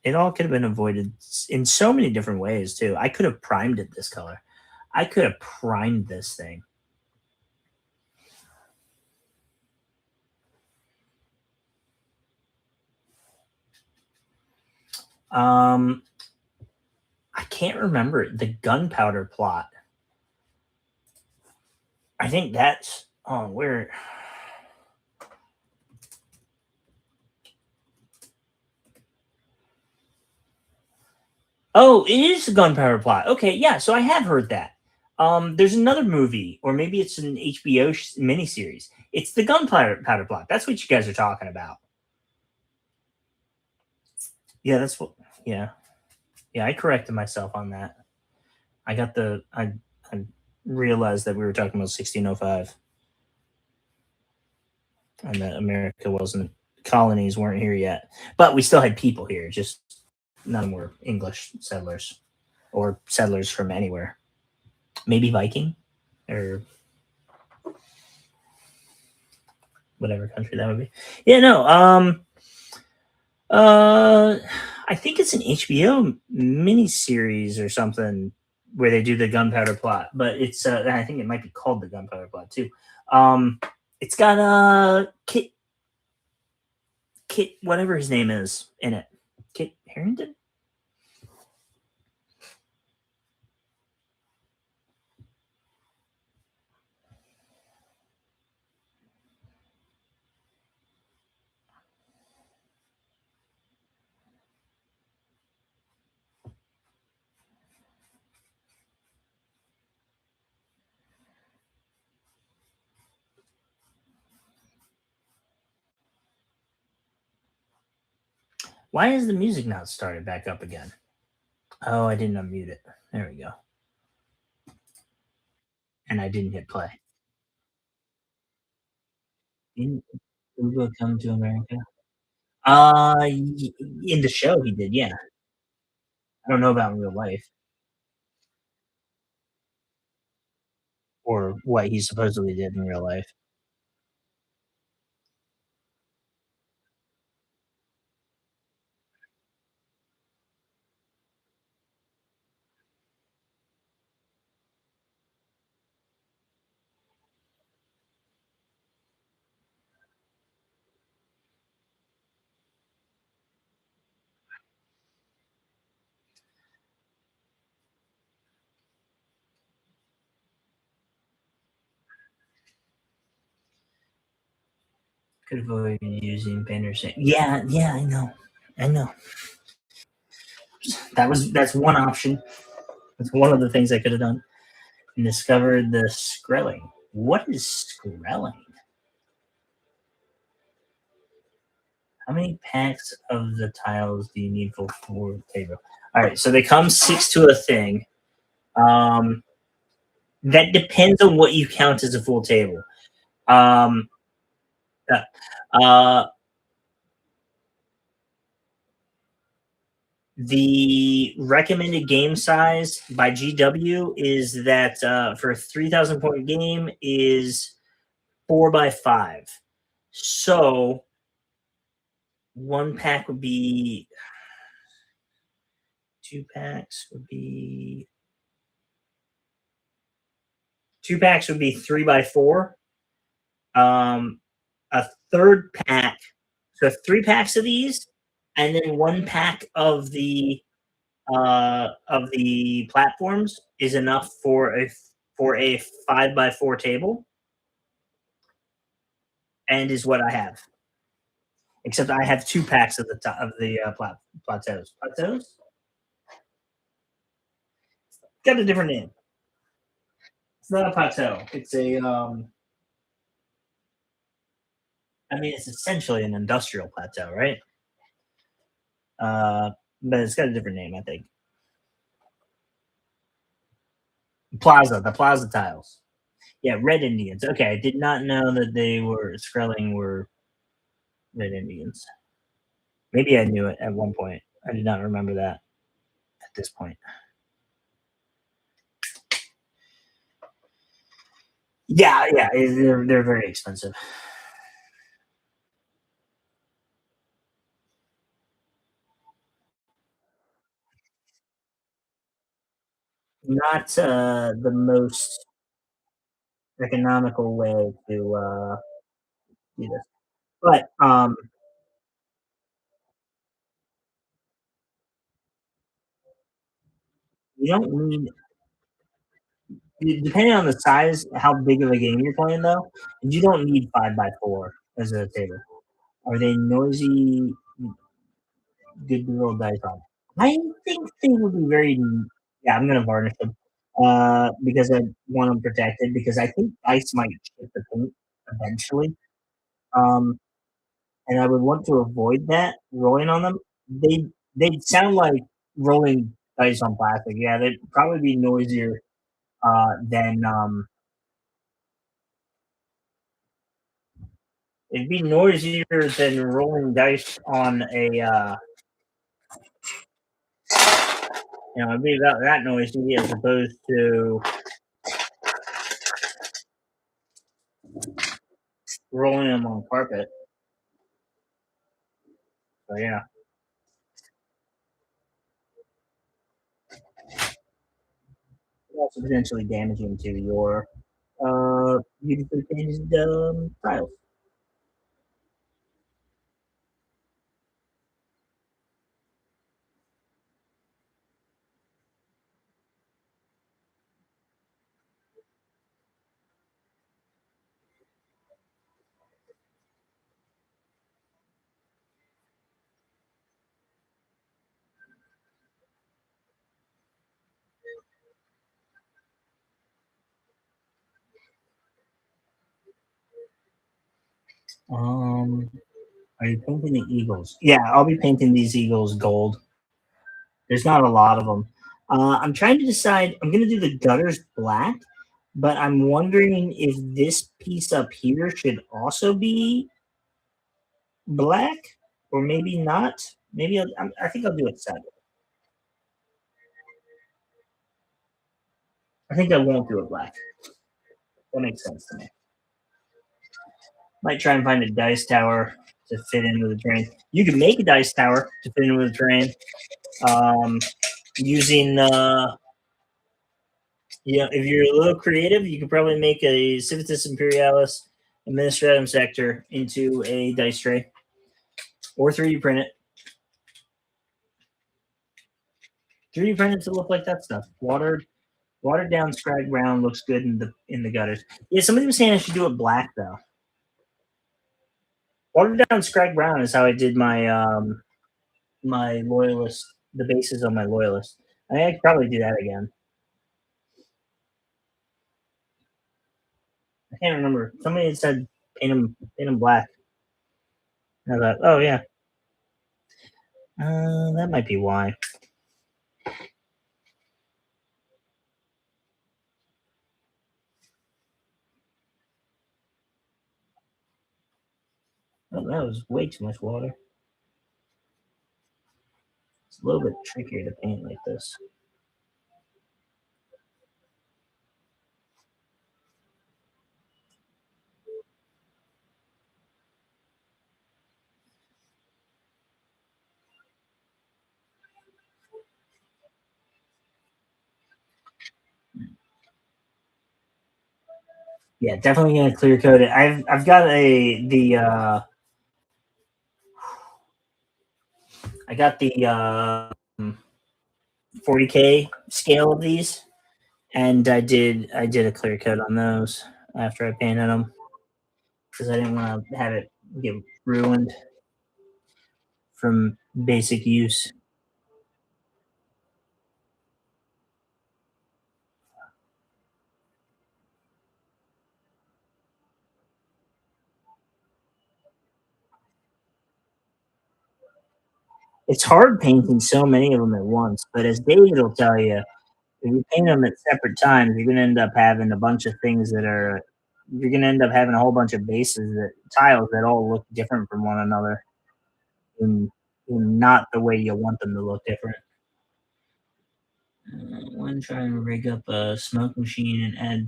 It all could have been avoided in so many different ways, too. I could have primed it this color. I could have primed this thing. I can't remember the gunpowder plot. I think that's where. Oh, it is the gunpowder plot. Okay, yeah. So I have heard that. There's another movie, or maybe it's an HBO miniseries. It's the gunpowder plot. That's what you guys are talking about. Yeah, that's what. Yeah, yeah. I corrected myself on that. I got the. I realized that we were talking about 1605, and that America wasn't colonies weren't here yet, but we still had people here. Just none of them were English settlers or settlers from anywhere. Maybe Viking. or whatever country that would be. Yeah, no. I think it's an HBO miniseries or something where they do the gunpowder plot, but it's I think it might be called the gunpowder plot too. Um, it's got Kit whatever his name is in it. Kit Harrington. Why is the music not started back up again? Oh, I didn't unmute it. There we go. And I didn't hit play. Didn't Ugo come to America? In the show he did, yeah. I don't know about in real life or what he supposedly did in real life. Could avoid using Banner's. Yeah, yeah, I know. That's one option. That's one of the things I could have done. And discovered the Skrelling. What is Skrelling? How many packs of the tiles do you need for four table? All right, so they come six to a thing. That depends on what you count as a full table. Um, uh, the recommended game size by GW is that for a 3,000 point game is 4x5. So one pack would be two packs would be 3x4. A third pack, so 3 packs of these, and then one pack of the platforms is enough for a 5x4 table, and is what I have. Except I have 2 packs of the top of the plateaus. Plateaus got a different name. It's not a plateau. It's a I mean, it's essentially an industrial plateau, right? But it's got a different name, I think. Plaza, the plaza tiles. Yeah, Red Indians. Okay, I did not know that they were Skrelling were Red Indians. Maybe I knew it at one point. I did not remember that at this point. Yeah, yeah, they're very expensive. Not the most economical way to do this, but you don't need depending on the size, how big of a game you're playing though, you don't need 5x4 as a table. Are they noisy? Good to roll dice on. I think they would be very. Yeah, I'm gonna varnish them because I want them protected. Because I think dice might chip the paint eventually, um, and I would want to avoid that rolling on them. They'd sound like rolling dice on plastic. Yeah, they'd probably be noisier than it'd be noisier than rolling dice on a it'd be about that noisy as opposed to rolling them on carpet. So yeah. Also potentially damaging to your beautifully painted tiles. Are you painting the eagles? Yeah, I'll be painting these eagles gold. There's not a lot of them. I'm trying to decide. I'm going to do the gutters black, but I'm wondering if this piece up here should also be black, or maybe not. Maybe I think I'll do it seven. I think I won't do it black. That makes sense to me. Might try and find a dice tower to fit in with the terrain. You can make a dice tower to fit in with the terrain using yeah, if you're a little creative, you could probably make a Civitas Imperialis Administratum sector into a dice tray, or 3D print it. 3D print it to look like that stuff. Watered down scrag brown looks good in the gutters. Yeah, somebody was saying I should do it black though. Watered down scrag brown is how I did my my loyalist, the bases on my loyalist. I think I could probably do that again. I can't remember. Somebody had said paint them black. And I thought, oh yeah, that might be why. Oh, that was way too much water. It's a little bit trickier to paint like this. Yeah, definitely gonna clear coat it. I've got I got the 40K scale of these, and I did a clear coat on those after I painted them because I didn't want to have it get ruined from basic use. It's hard painting so many of them at once, but as David will tell you, if you paint them at separate times, you're going to end up having a bunch of things that are. You're going to end up having a whole bunch of bases that tiles that all look different from one another, in not the way you want them to look different. I want to try and rig up a smoke machine and add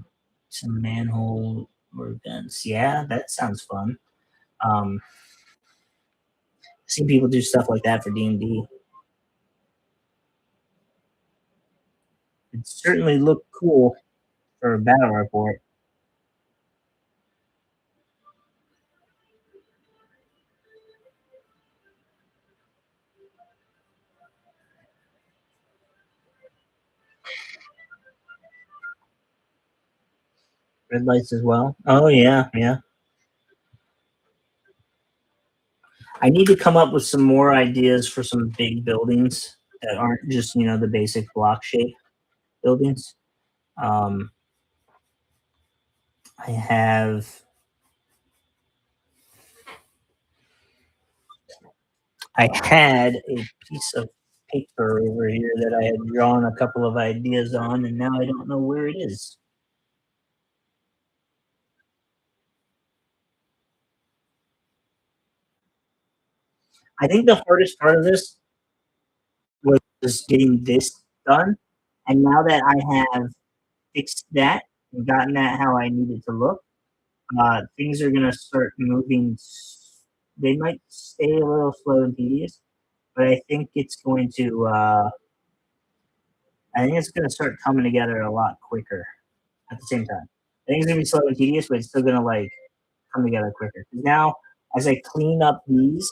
some manhole or vents. Yeah, that sounds fun. Um, I've seen people do stuff like that for D&D. It certainly looked cool for a battle report. Red lights as well. Oh yeah, yeah. I need to come up with some more ideas for some big buildings that aren't just the basic block shape buildings. Um, I have I had a piece of paper over here that I had drawn a couple of ideas on, and now I don't know where it is. I think the hardest part of this was getting this done, and now that I have fixed that and gotten that how I need it to look, things are going to start moving. They might stay a little slow and tedious, but I think it's going to. I think it's going to start coming together a lot quicker at the same time. I think it's going to be slow and tedious, but it's still going to like come together quicker. Now, as I clean up these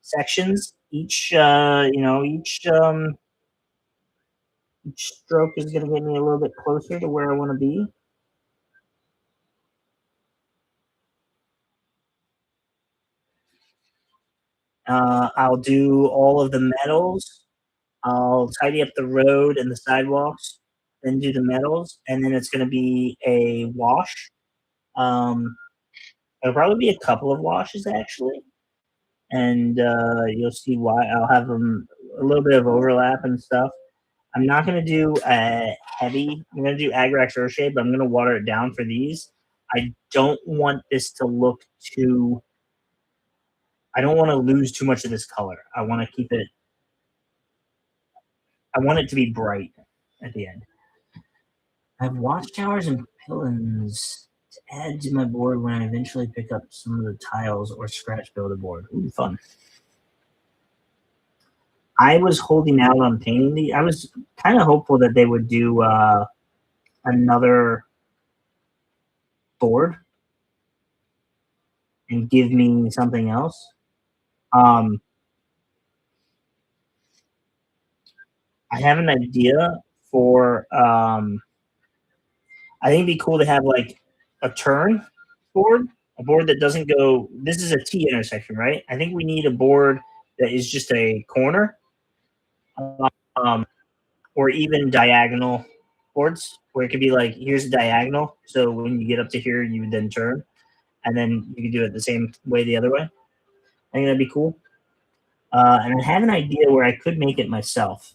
sections, each each stroke is going to get me a little bit closer to where I want to be. I'll do all of the metals. I'll tidy up the road and the sidewalks, then do the metals, and then it's going to be a wash. Um, it'll probably be a couple of washes actually, and you'll see why. I'll have them a little bit of overlap and stuff. I'm not going to do heavy. I'm going to do Agrax Earthshade, but I'm going to water it down for these. I don't want this to look too. I don't want to lose too much of this color. I want to keep it. I want it to be bright at the end. I have watchtowers and pylons to add to my board when I eventually pick up some of the tiles or scratch build a board. Ooh, fun. I was holding out on painting the. I was kind of hopeful that they would do another board and give me something else. I have an idea for. I think it'd be cool to have like a turn board, a board that doesn't go. This is a T intersection, right? I think we need a board that is just a corner, um, or even diagonal boards, where it could be like, here's a diagonal. So when you get up to here, you would then turn, and then you could do it the same way the other way. I think that'd be cool. And I have an idea where I could make it myself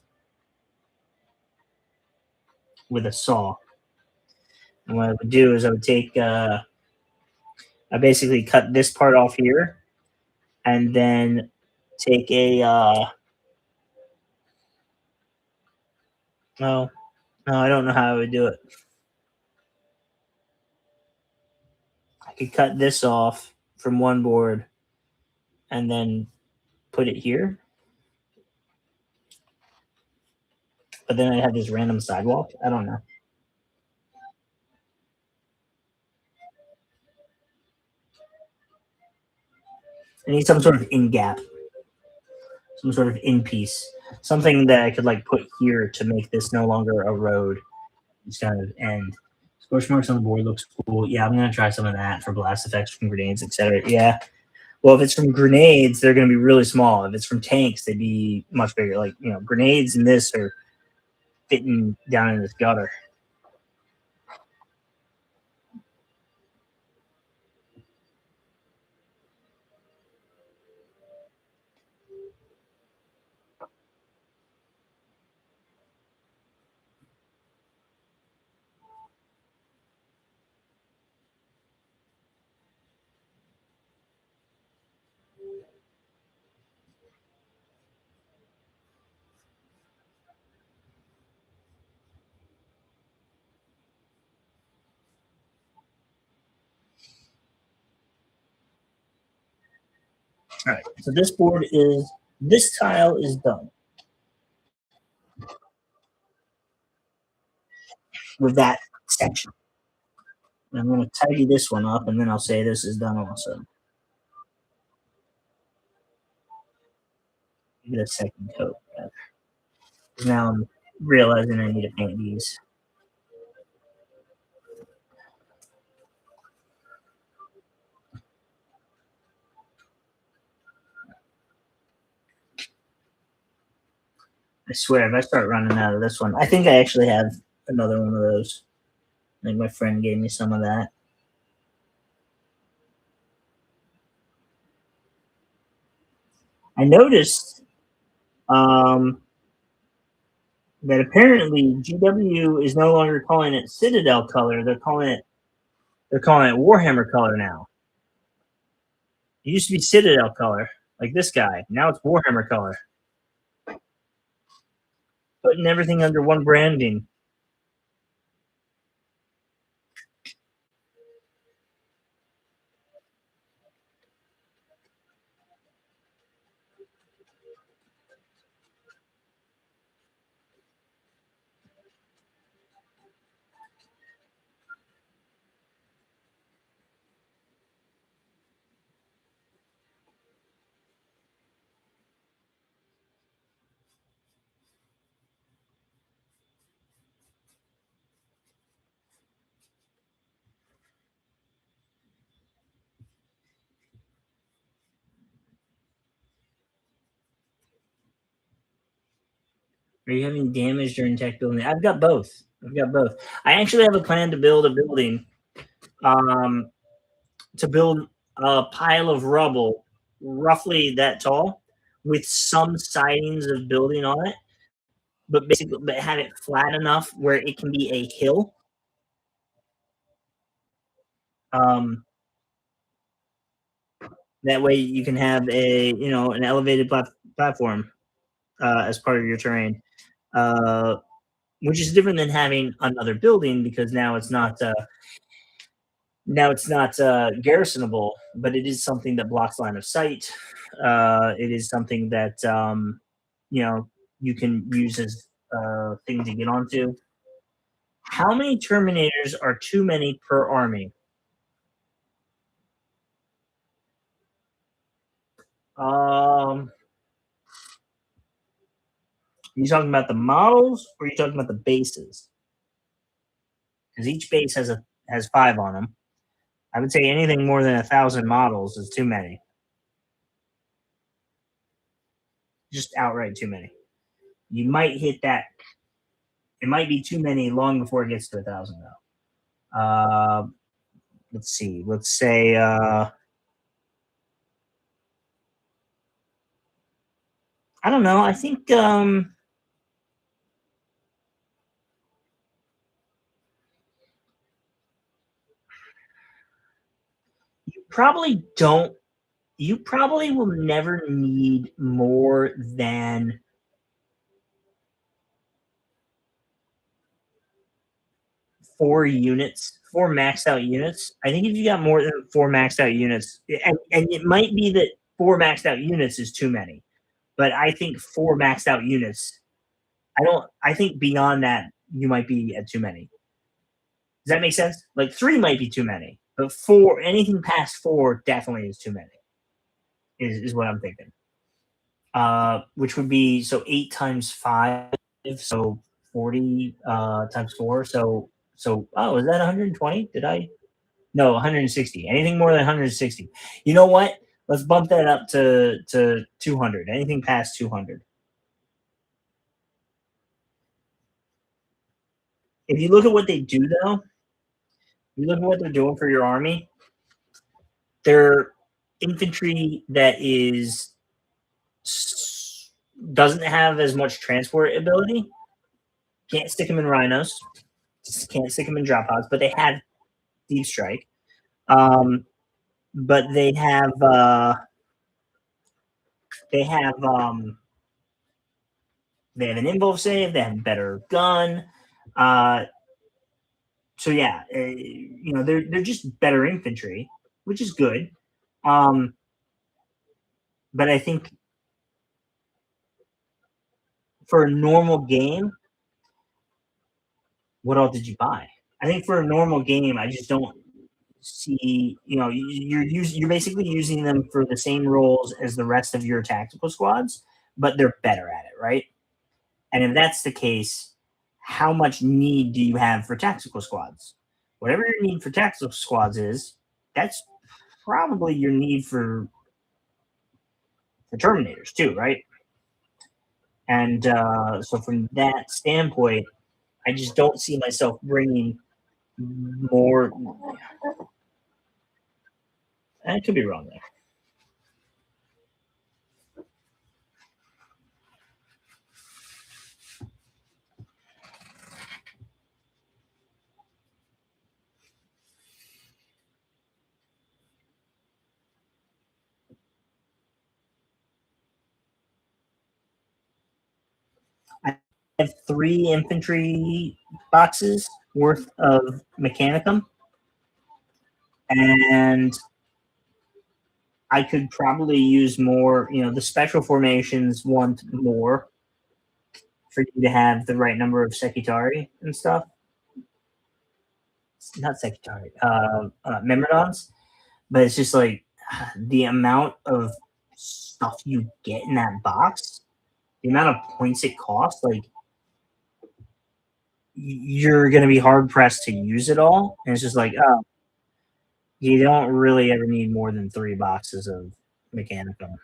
with a saw. And what I would do is I would take, I basically cut this part off here, and then take a, no, I don't know how I would do it. I could cut this off from one board and then put it here. But then I have this random sidewalk. I don't know. I need some sort of in gap, some sort of in piece, something that I could like put here to make this no longer a road. Just kind of end. Scorch marks on the board looks cool. Yeah, I'm gonna try some of that for blast effects from grenades, etc. Yeah. Well, if it's from grenades, they're gonna be really small. If it's from tanks, they'd be much bigger. Like, grenades and this are fitting down in this gutter. All right, so this tile is done with that section. I'm going to tidy this one up, and then I'll say this is done also. Give it a second coat. Now I'm realizing I need to paint these. I swear, if I start running out of this one, I think I actually have another one of those. I think my friend gave me some of that. I noticed that apparently GW is no longer calling it Citadel color. They're calling it Warhammer color now. It used to be Citadel color, like this guy. Now it's Warhammer color. Putting everything under one branding. Are you having damage during tech building? I've got both. I actually have a plan to build a building, um, to build a pile of rubble roughly that tall with some sidings of building on it, but basically but have it flat enough where it can be a hill. Um, that way you can have an elevated platform as part of your terrain, uh, which is different than having another building because now it's not garrisonable, but it is something that blocks line of sight. It is something that you know you can use as a thing to get onto. How many Terminators are too many per army? Um, are you talking about the models or are you talking about the bases? Because each base has 5 on them. I would say anything more than 1,000 models is too many. Just outright too many. You might hit that. It might be too many long before it gets to 1,000 though. Let's see. Let's say I don't know. I think you probably don't. You probably will never need more than 4 units, 4 maxed out units. I think if you got more than 4 maxed out units, and it might be that 4 maxed out units is too many, but I think 4 maxed out units. I don't. I think beyond that, you might be at too many. Does that make sense? Like 3 might be too many, but 4, anything past 4 definitely is too many. Is what I'm thinking. Which would be so 8 times 5, so 40 times 4. So oh, is that 120? Did I? No, 160. Anything more than 160. You know what? Let's bump that up to 200. Anything past 200. If you look at what they do though, you look at what they're doing for your army. They're infantry that is doesn't have as much transport ability. Can't stick them in rhinos. Can't stick them in drop pods, but they have deep strike. Um, but they have an invulve save. They have a better gun. Uh, so yeah, they're just better infantry, which is good. Um, but I think for a normal game, what all did you buy? I think for a normal game, I just don't see. You're basically using them for the same roles as the rest of your tactical squads, but they're better at it, right? And if that's the case, how much need do you have for tactical squads? Whatever your need for tactical squads is, that's probably your need for Terminators too, right? And so from that standpoint, I just don't see myself bringing more. I could be wrong there. I have 3 infantry boxes worth of Mechanicum, and I could probably use more. The special formations want more for you to have the right number of Secretari and stuff. Not Secretari, Myrmidons, but it's just like the amount of stuff you get in that box, the amount of points it costs, like you're going to be hard pressed to use it all. And it's just like, oh, you don't really ever need more than 3 boxes of Mechanicum.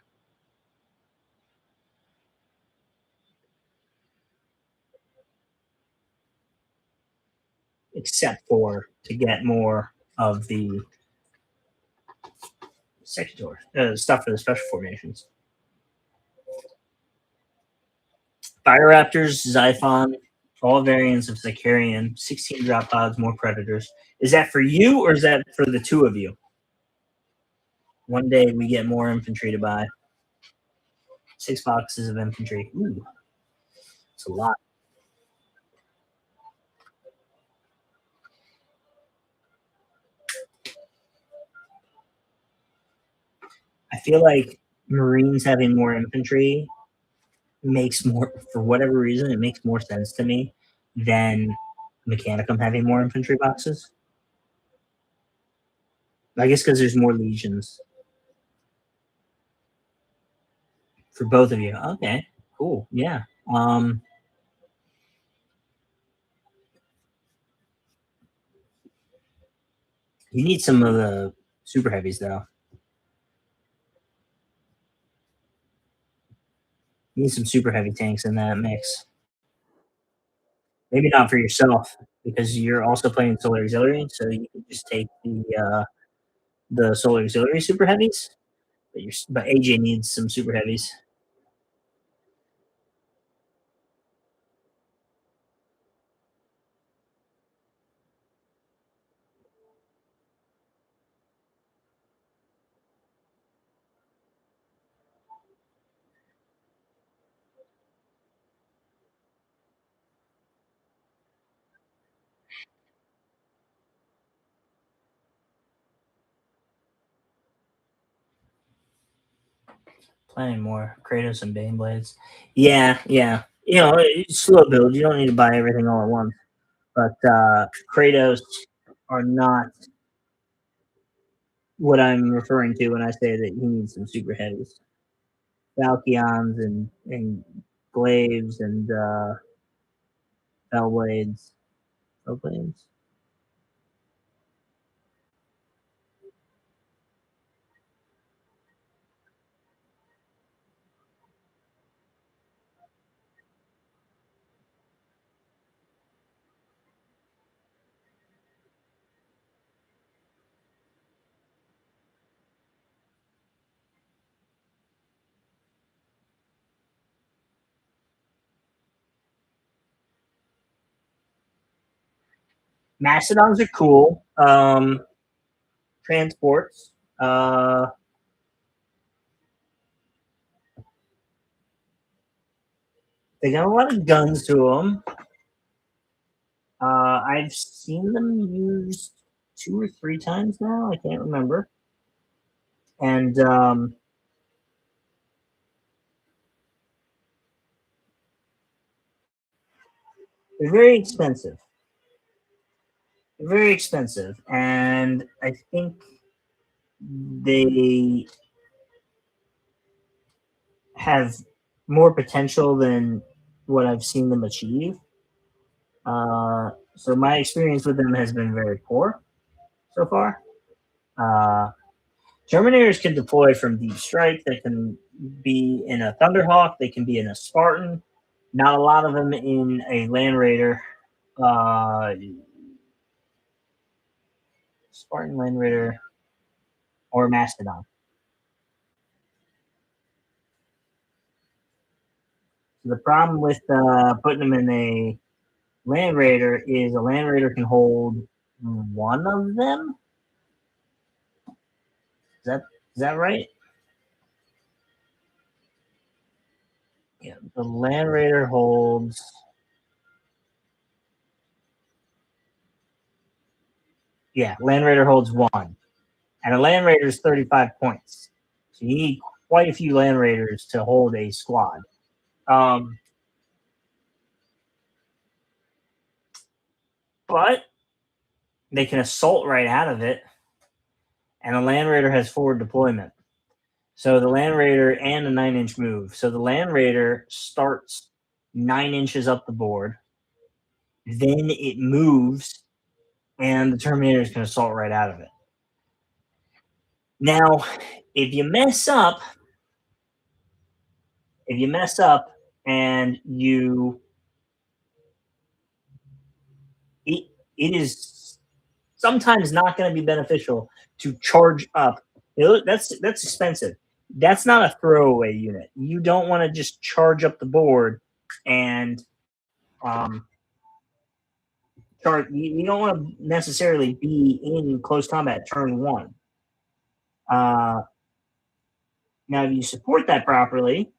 except for to get more of the sector stuff for the special formations. Fire Raptors, Xiphon, all variants of Sicarian, 16 drop pods, more predators. Is that for you or is that for the two of you? One day we get more infantry to buy. 6 boxes of infantry. Ooh, it's a lot. I feel like Marines having more infantry makes more, for whatever reason, it makes more sense to me than Mechanicum having more infantry boxes. I guess because there's more legions for both of you. Okay, cool. Yeah. You need some of the super heavies though. You need some super heavy tanks in that mix. Maybe not for yourself because you're also playing Solar Auxiliary, so you can just take the Solar Auxiliary super heavies. But AJ needs some super heavies. Planning more Kratos and Bane blades. Yeah, yeah. You know, it's slow build. You don't need to buy everything all at once. But Kratos are not what I'm referring to when I say that he needs some super heavies. Falchions and glaives and Bellblades. Bellblades? Mastodons are cool. Transports. They got a lot of guns to them. I've seen them used 2 or 3 times now. I can't remember. And they're very expensive. They're very expensive, and I think they have more potential than what I've seen them achieve. So my experience with them has been very poor so far. Uh, Terminators can deploy from deep strike. They can be in a Thunderhawk. They can be in a Spartan. Not a lot of them in a Land Raider. Spartan, Land Raider, or Mastodon. So the problem with putting them in a Land Raider is a Land Raider can hold one of them. Is that right? Yeah, the Land Raider holds. Yeah, Land Raider holds one, and a Land Raider is 35 points. So you need quite a few Land Raiders to hold a squad. But they can assault right out of it, and a Land Raider has forward deployment. So the Land Raider and a 9-inch move. So the Land Raider starts 9 inches up the board, then it moves, and the Terminator is going to assault right out of it. Now, if you mess up, and you it is sometimes not going to be beneficial to charge up. That's expensive. That's not a throwaway unit. You don't want to just charge up the board and charge. You don't want to necessarily be in close combat turn one. Now, if you support that properly,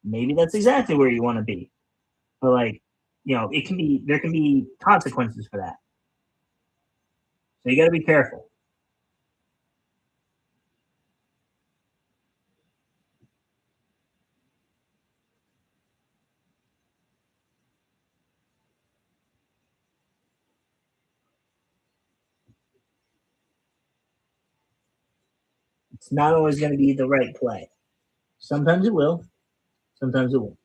maybe that's exactly where you want to be. But like, it can be there can be consequences for that. So you got to be careful. It's not always going to be the right play. Sometimes it will. Sometimes it won't.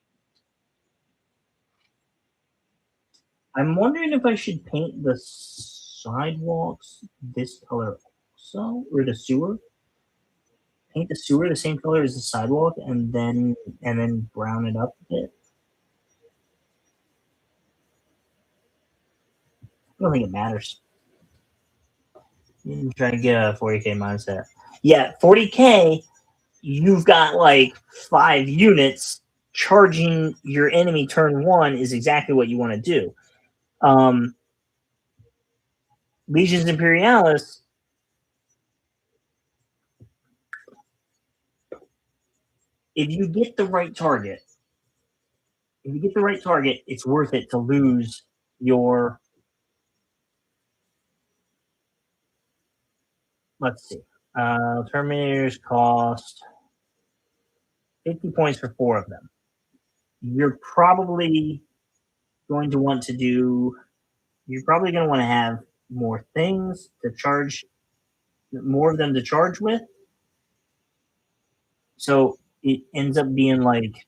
I'm wondering if I should paint the sidewalks this color also, or the sewer. Paint the sewer the same color as the sidewalk, and then brown it up a bit. I don't think it matters. I'm trying to get a 40k mindset. Yeah, 40k. You've got like 5 units. Charging your enemy turn 1 is exactly what you want to do. Legions Imperialis. If you get the right target, it's worth it to lose your. Let's see. Terminators cost 50 points for 4 of them. You're probably going to want to do. You're probably going to want to have more things to charge, more of them to charge with. So it ends up being like.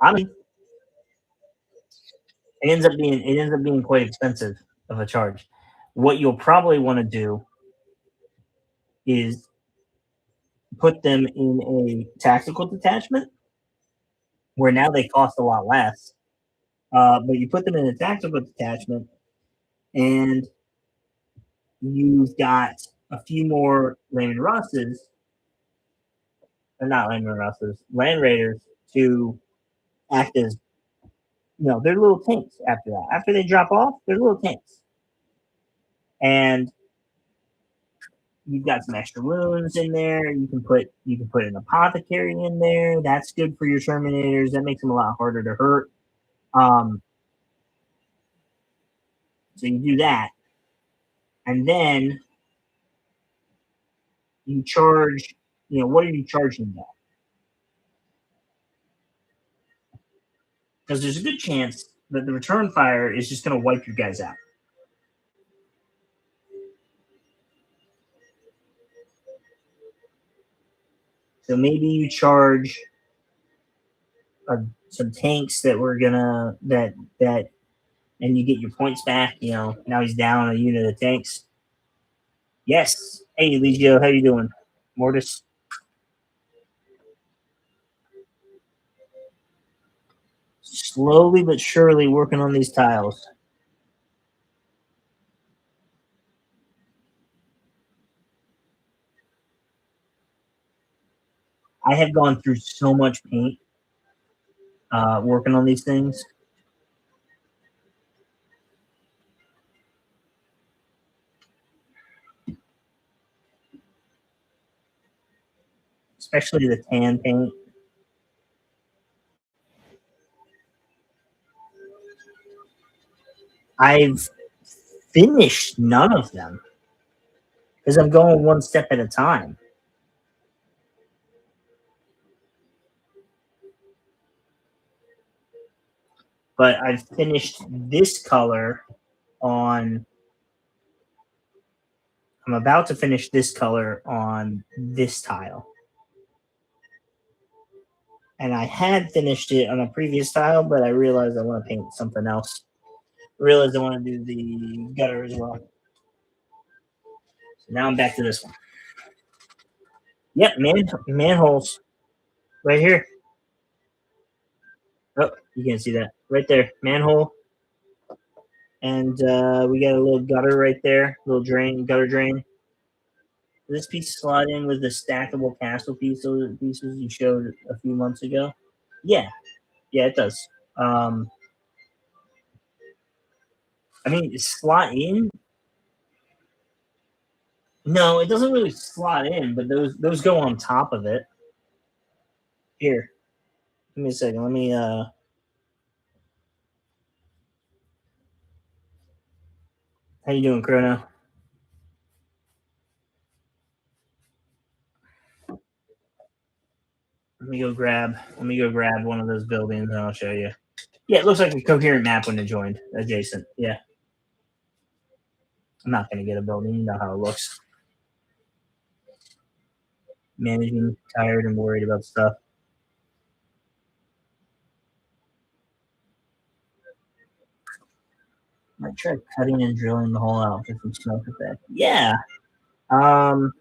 I mean, it ends up being quite expensive of a charge. What you'll probably want to do is put them in a tactical detachment where now they cost a lot less. But you put them in a tactical detachment and you've got a few more Land Russes, or not Land Russes, Land Raiders to act as, they're little tanks after that. After they drop off, they're little tanks. And you've got some extra wounds in there. You can put an apothecary in there. That's good for your Terminators. That makes them a lot harder to hurt. So you do that, and then you charge. What are you charging that? Because there's a good chance that the return fire is just going to wipe your guys out. So maybe you charge some tanks that we're gonna that, and you get your points back. Now he's down a unit of tanks. Yes. Hey, Legio, how you doing? Mortis. Slowly but surely working on these tiles. I have gone through so much paint working on these things. Especially the tan paint. I've finished none of them because I'm going one step at a time. But I've finished this color on. I'm about to finish this color on this tile. And I had finished it on a previous tile, but I realized I want to paint something else. I realized I want to do the gutter as well. So now I'm back to this one. Yep, manholes. Right here. Oh, you can't see that. Right there. Manhole. And we got a little gutter right there, little gutter drain. Does this piece slide in with the stackable castle pieces you showed a few months ago? Yeah, yeah, it does. I mean, slot in? No, it doesn't really slot in, but those go on top of it. Here, give me a second. Let me. How you doing, Chrono? Let me go grab one of those buildings, and I'll show you. Yeah, it looks like a coherent map when adjoined, adjacent. Yeah, I'm not gonna get a building. You know how it looks. Managing, tired, and worried about stuff. Might try cutting and drilling the hole out for some smoke effect. Yeah. Um,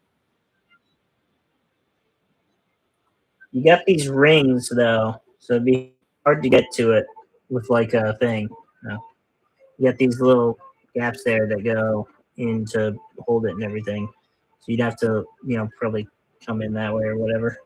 you got these rings though, so it'd be hard to get to it with like a thing. No. You got these little gaps there that go in to hold it and everything. So you'd have to, probably come in that way or whatever.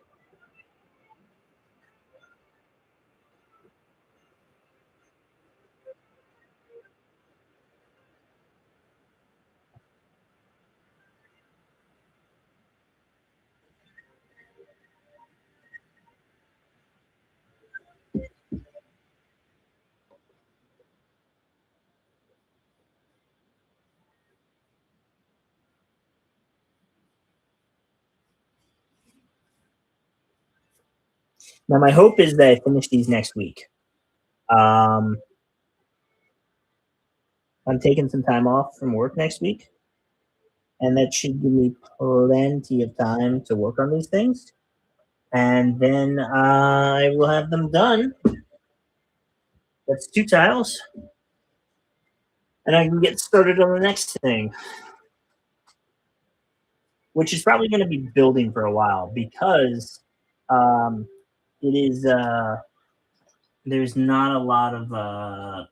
Now my hope is that I finish these next week. Um, I'm taking some time off from work next week, and that should give me plenty of time to work on these things. And then I will have them done. That's 2 tiles, and I can get started on the next thing, which is probably going to be building for a while because um, it is. There's not a lot of.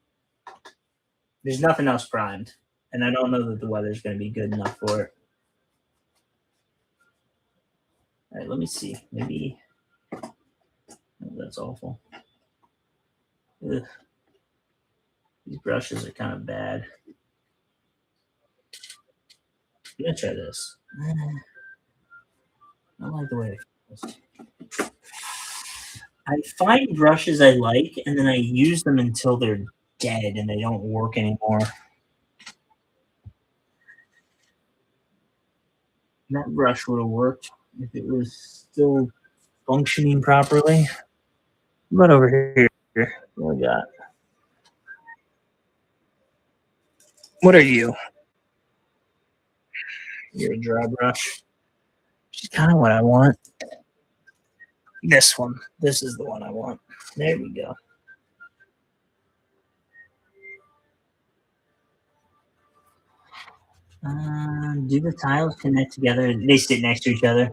There's nothing else primed, and I don't know that the weather's going to be good enough for it. All right, let me see. Maybe. Oh, that's awful. Ugh. These brushes are kind of bad. I'm gonna try this. I don't like the way it feels. I find brushes I like, and then I use them until they're dead and they don't work anymore. And that brush would have worked if it was still functioning properly. What over here? What we got? What are you? You're a dry brush. Which is kind of what I want. This one. This is the one I want. There we go. Do the tiles connect together? They sit next to each other.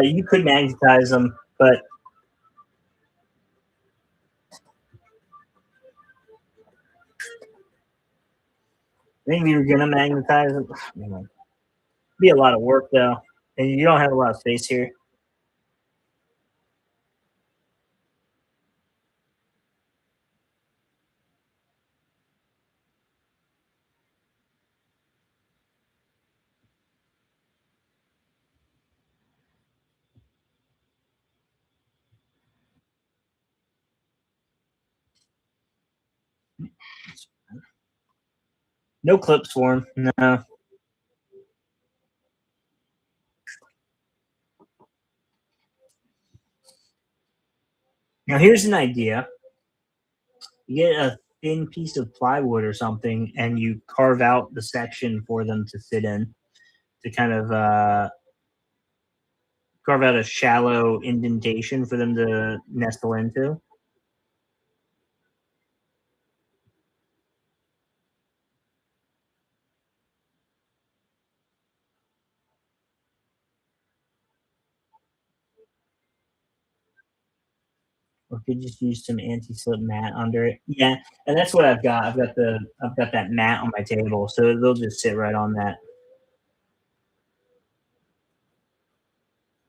You could magnetize them, but I think we were gonna magnetize them. Be a lot of work though, and you don't have a lot of space here. No clips for them. No. Now here's an idea. You get a thin piece of plywood or something, and you carve out the section for them to sit in to kind of carve out a shallow indentation for them to nestle into. or could just use some anti-slip mat under it. Yeah, and that's what I've got. I've got that mat on my table, so they'll just sit right on that.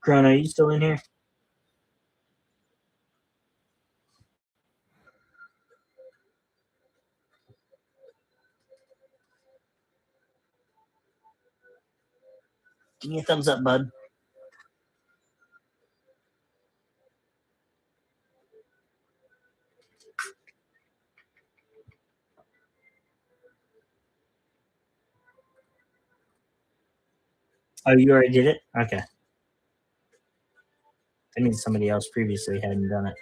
Chrono, are you still in here? Give me a thumbs up, bud. Oh, you already did it? Okay. That means somebody else previously hadn't done it.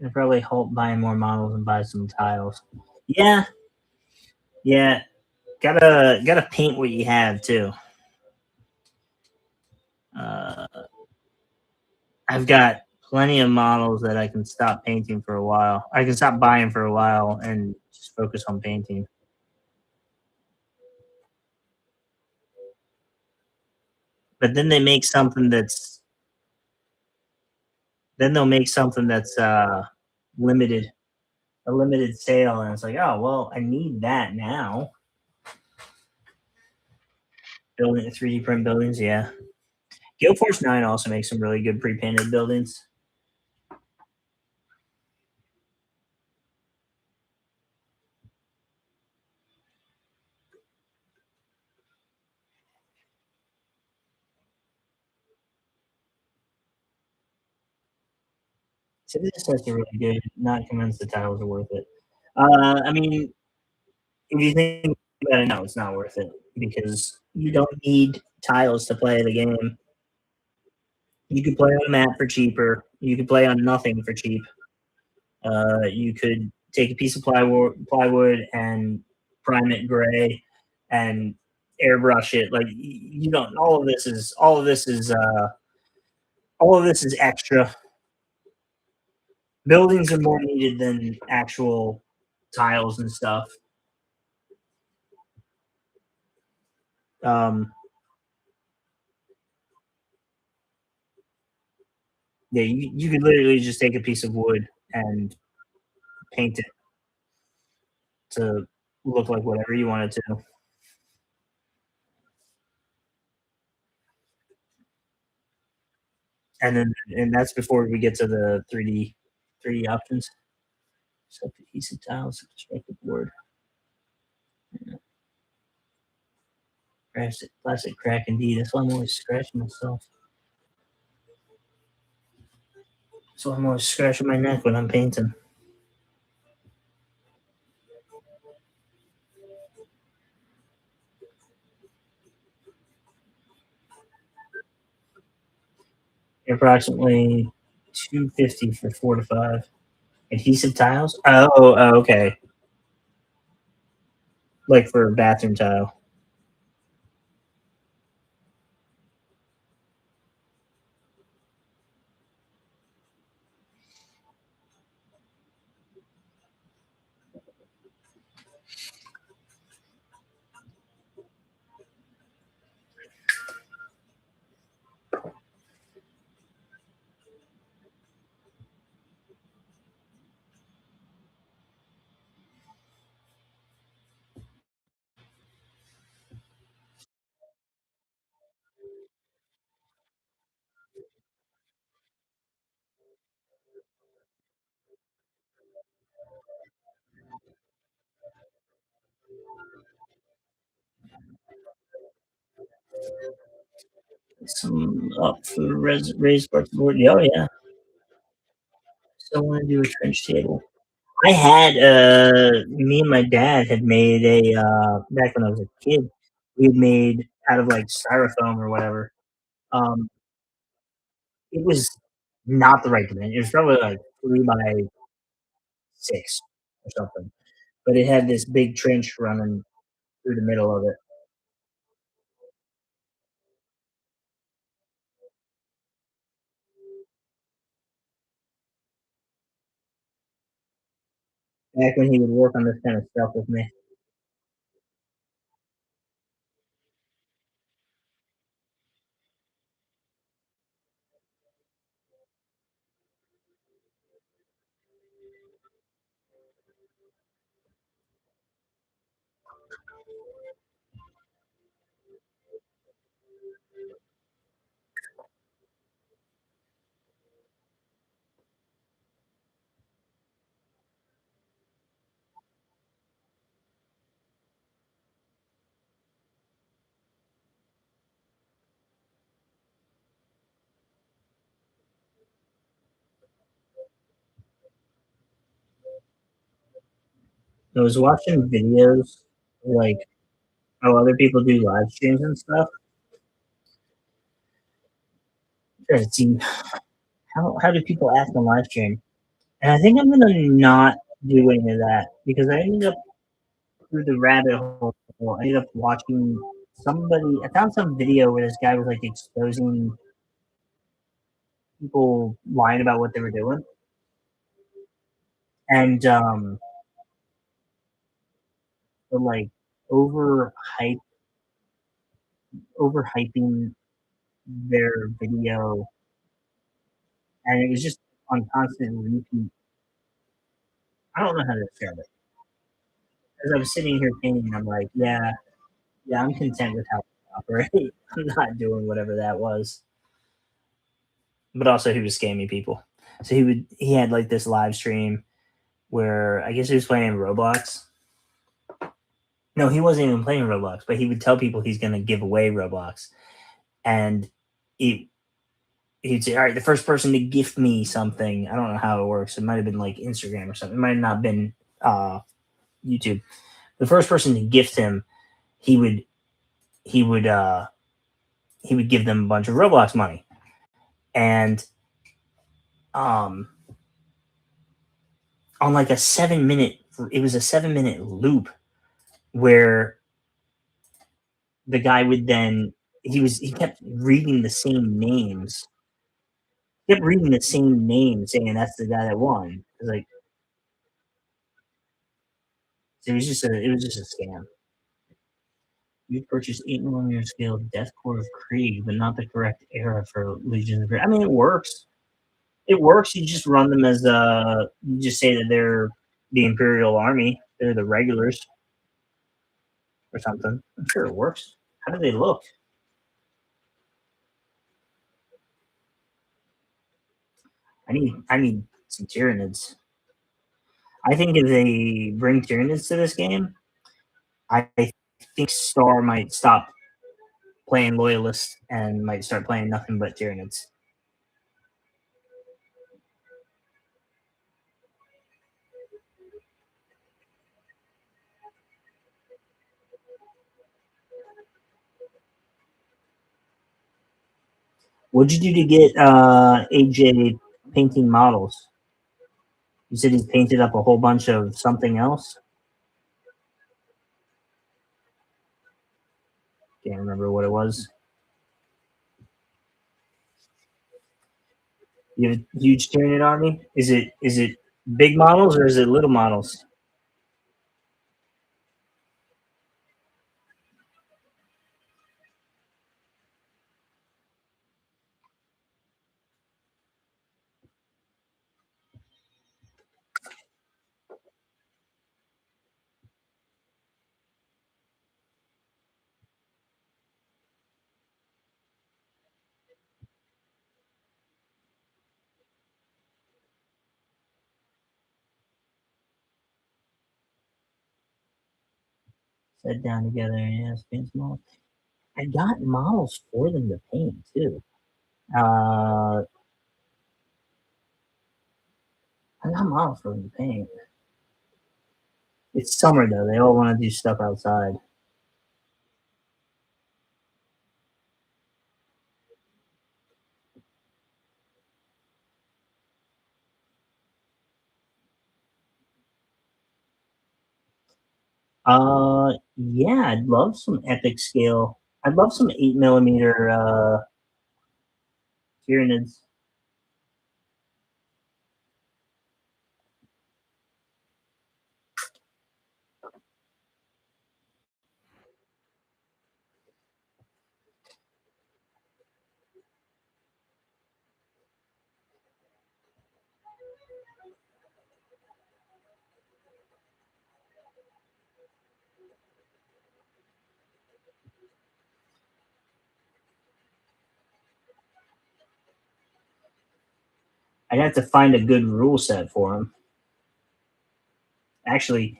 Gonna probably halt buying more models and buy some tiles. Yeah, yeah. Gotta paint what you have too. Uh, I've got plenty of models that I can stop painting for a while. I can stop buying for a while and just focus on painting. But then they make something that's then they'll make something that's limited, a limited sale, and it's like, oh well, I need that now. Building 3D print buildings, yeah. Guild Force 9 also makes some really good pre-painted buildings. So this sets are really good. Not convinced the tiles are worth it. I mean, if you think about it, no, it's not worth it because you don't need tiles to play the game. You could play on a map for cheaper. You could play on nothing for cheap. You could take a piece of plywood and prime it gray and airbrush it. Like you don't. All of this is extra. Buildings are more needed than actual tiles and stuff. Um, yeah, you could literally just take a piece of wood and paint it to look like whatever you want it to. And that's before we get to the 3D options. So adhesive tiles, constructed board, plastic crack indeed. That's why I'm always scratching myself. So I'm always scratching my neck when I'm painting. Approximately 250 for 4 to 5 adhesive tiles. Okay. Like for a bathroom tile. Some up for raised parts board. Yeah, oh yeah. Still want to do a trench table. I had me and my dad had made a back when I was a kid. We had made out of like styrofoam or whatever. Um, it was not the right dimension. It was probably like 3 by 6 or something. but it had this big trench running through the middle of it. Back when he would work on this kind of stuff with me. I was watching videos like how other people do live streams and stuff. Trying to see how do people act on live stream. And I think I'm gonna not do any of that because I ended up through the rabbit hole. I ended up watching somebody. I found some video where this guy was like exposing people lying about what they were doing, and for like over hype, overhyping their video, and it was just on constant repeat. I don't know how to describe it. As I was sitting here painting, I'm like, yeah, I'm content with how I operate. I'm not doing whatever that was. But also, he was scamming people. So he had like this live stream where I guess he was playing Roblox. No, he wasn't even playing Roblox, but he would tell people he's going to give away Roblox, and he he'd say, "All right, the first person to gift me something." I don't know how it works. It might have been like Instagram or something. It might have not been YouTube. The first person to gift him, he would he would he would give them a bunch of Roblox money, and um on like a 7 minute, it was a 7 minute loop where the guy would then he kept reading the same names, kept reading the same name, saying that's the guy that won. It was like it was just a scam. You purchased 8 millimeter scale Death Core of Krieg, but not the correct era for Legion of Krieg. I mean, it works. It works. You just run them as you just say that they're the Imperial Army. They're the regulars or something. I'm sure it works. How do they look? I need some Tyranids. I think if they bring Tyranids to this game, I think Star might stop playing Loyalist and might start playing nothing but Tyranids. What'd you do to get AJ painting models? You said he painted up a whole bunch of something else. Can't remember what it was. You have a huge Tyranid army. Is it big models or is it little models? Set down together and yeah, paint models. I got models for them to paint too. Uh, I got models for them to paint. It's summer though. They all want to do stuff outside. Yeah, I'd love some epic scale. I'd love some 8 millimeter Tyranids. I'd have to find a good rule set for them. Actually,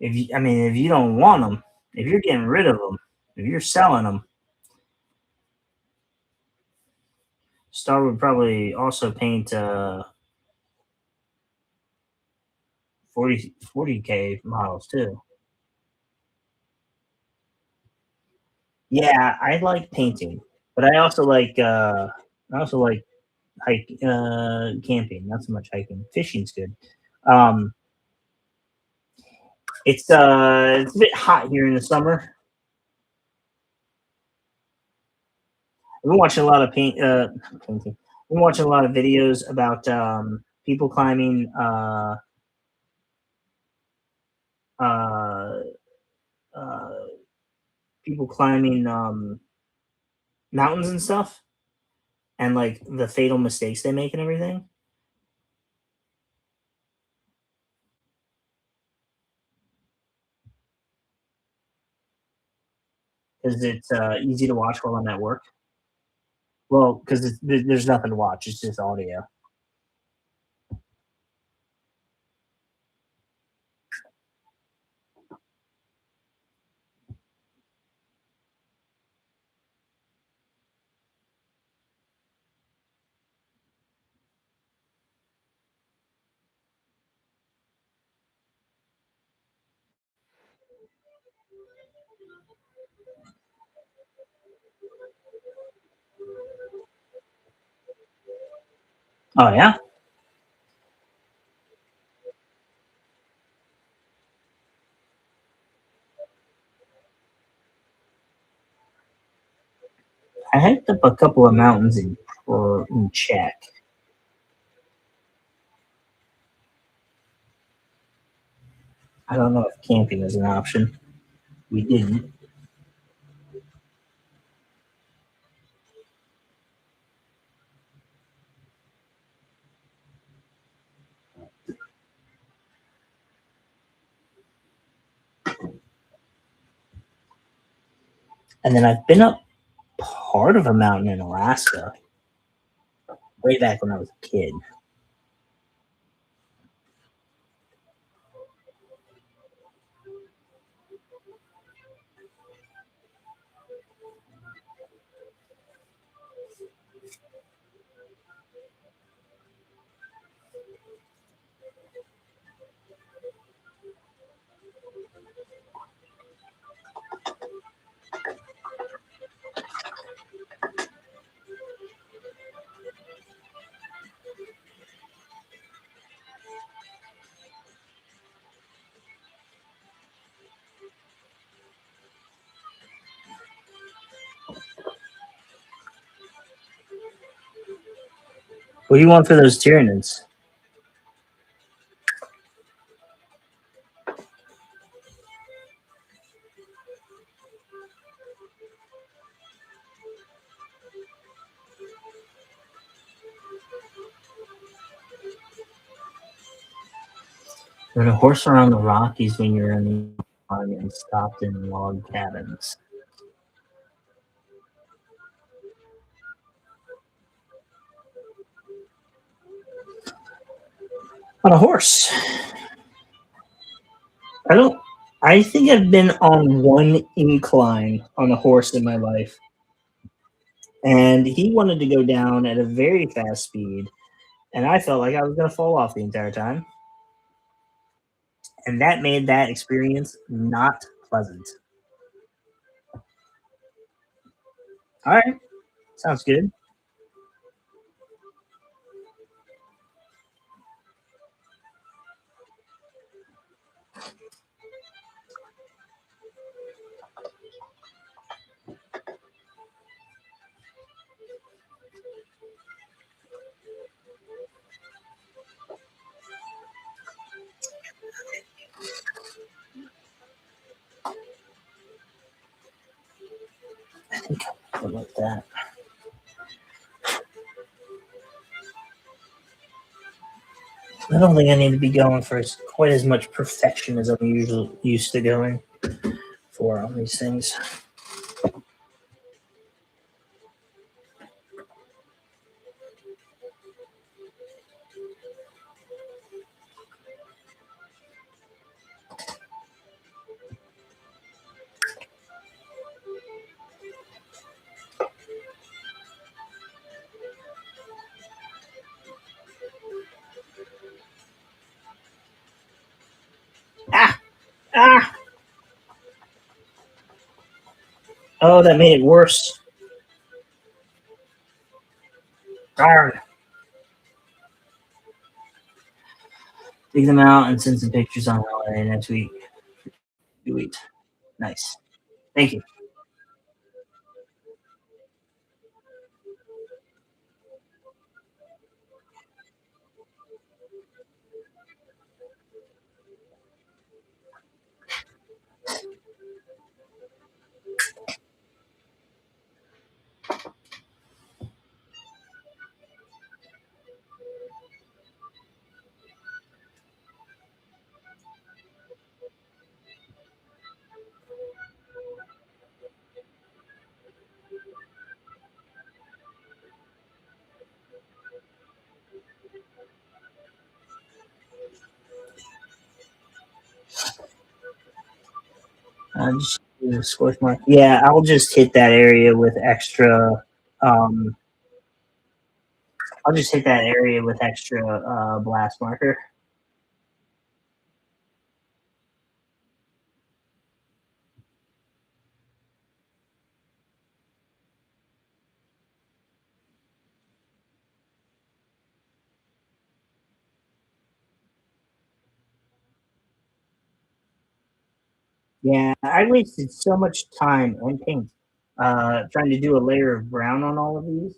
if you don't want them, if you're getting rid of them, if you're selling them, Star would probably also paint 40K models too. Yeah, I like painting, but I also like camping. Not so much hiking. Fishing's good. Um, it's a bit hot here in the summer. I've been watching a lot of painting. I've been watching a lot of videos about people climbing uh, uh, people climbing mountains and stuff, and like the fatal mistakes they make and everything. Because it's easy to watch while I'm at work. Well, because there's nothing to watch; it's just audio. Oh yeah, I hiked up a couple of mountains in Czech. I don't know if camping is an option. We didn't, and then I've been up part of a mountain in Alaska way back when I was a kid. What do you want for those Tyranids? Rode a horse around the Rockies when you're in the army and stopped in log cabins. On a horse. I don't. I think I've been on one incline on a horse in my life, and he wanted to go down at a very fast speed, and I felt like I was going to fall off the entire time, and that made that experience not pleasant. All right, sounds good. that. I don't think I need to be going for quite as much perfection as I'm usually used to going for on these things. Ah! Ah! Oh, that made it worse. Darn. Take them out and send some pictures on holiday next week. Sweet. Nice. Thank you. Just squish mark. Yeah, I'll just hit that area with extra. Um, I'll just hit that area with extra blast marker. Yeah, I wasted so much time and paint trying to do a layer of brown on all of these,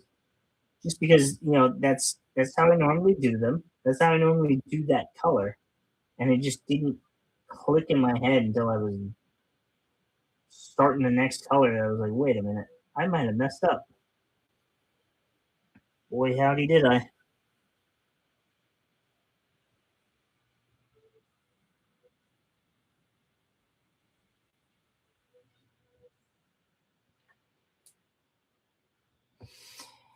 just because that's how I normally do them. That's how I normally do that color, and it just didn't click in my head until I was starting the next color. I was like, wait a minute, I might have messed up. Boy, howdy did I.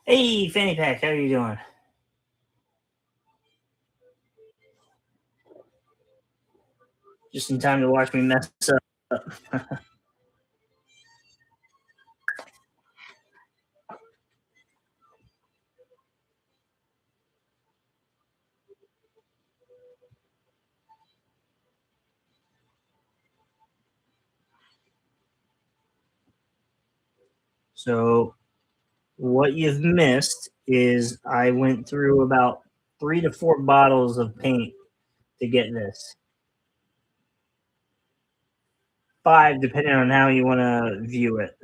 Hey, Fanny Pack, how are you doing? Just in time to watch me mess up. So what you've missed is I went through about 3 to 4 bottles of paint to get this. 5, depending on how you want to view it.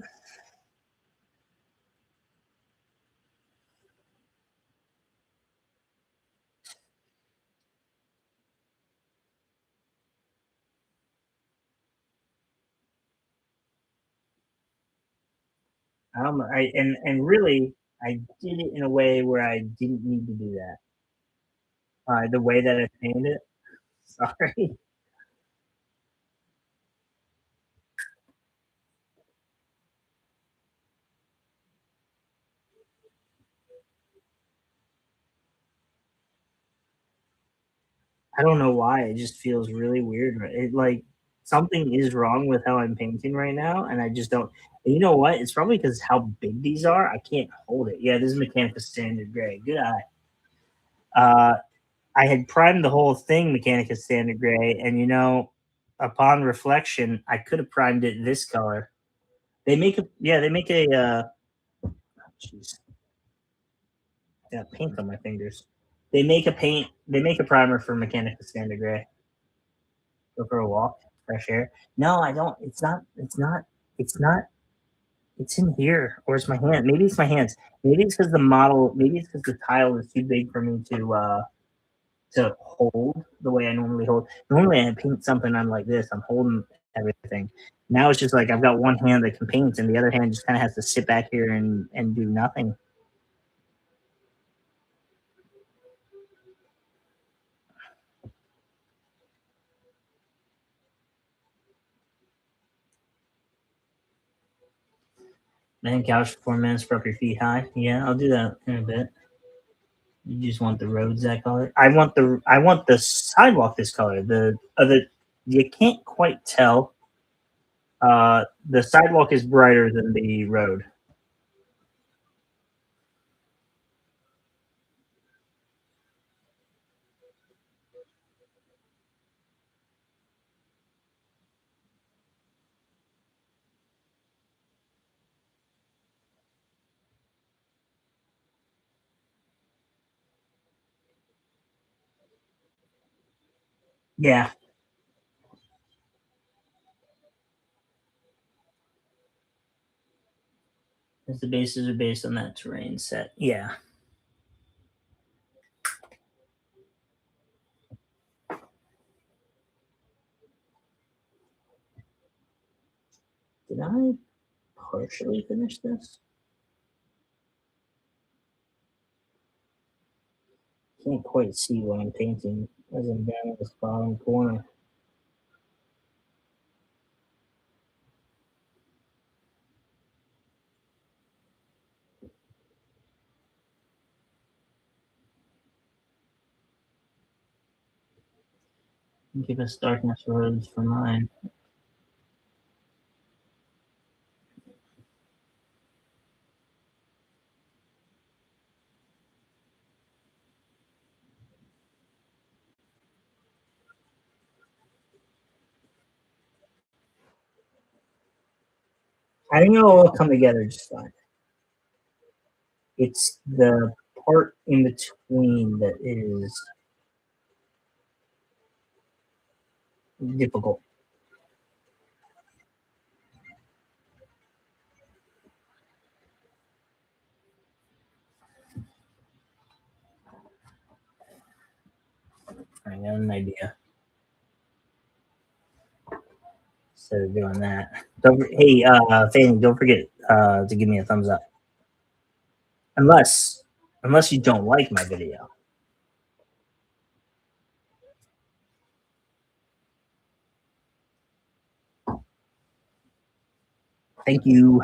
And really, I did it in a way where I didn't need to do that. The way that I painted it. Sorry. I don't know why. It just feels really weird. It like something is wrong with how I'm painting right now, and I just don't. And you know what? It's probably because how big these are. I can't hold it. Yeah, this is Mechanica Standard Gray. Good eye. Uh, I had primed the whole thing Mechanica Standard Gray, and upon reflection, I could have primed it this color. They make a yeah, they make a jeez, yeah, paint on my fingers. They make a primer for Mechanica Standard Gray. Go for a walk, fresh air. No, I don't. It's not. It's not. It's not. It's in here, or it's my hand. Maybe it's my hands. Maybe it's because the model. Maybe it's because the tile is too big for me to hold the way I normally hold. Normally, I paint something. I'm like this. I'm holding everything. Now it's just like I've got one hand that can paint, and the other hand just kind of has to sit back here and do nothing. Man, couch for 4 minutes, prep your feet high. Yeah, I'll do that in a bit. You just want the roads that color. I want the sidewalk this color. The other you can't quite tell. The sidewalk is brighter than the road. Yeah, because the bases are based on that terrain set. Yeah. Did I partially finish this? Can't quite see what I'm painting as I'm down in this bottom corner. Give us darkness roads for mine. I think it'll all come together just fine. It's the part in between that is difficult. I got an idea. Instead of doing that, hey, Fanny, don't forget to give me a thumbs up. Unless, unless you don't like my video. Thank you.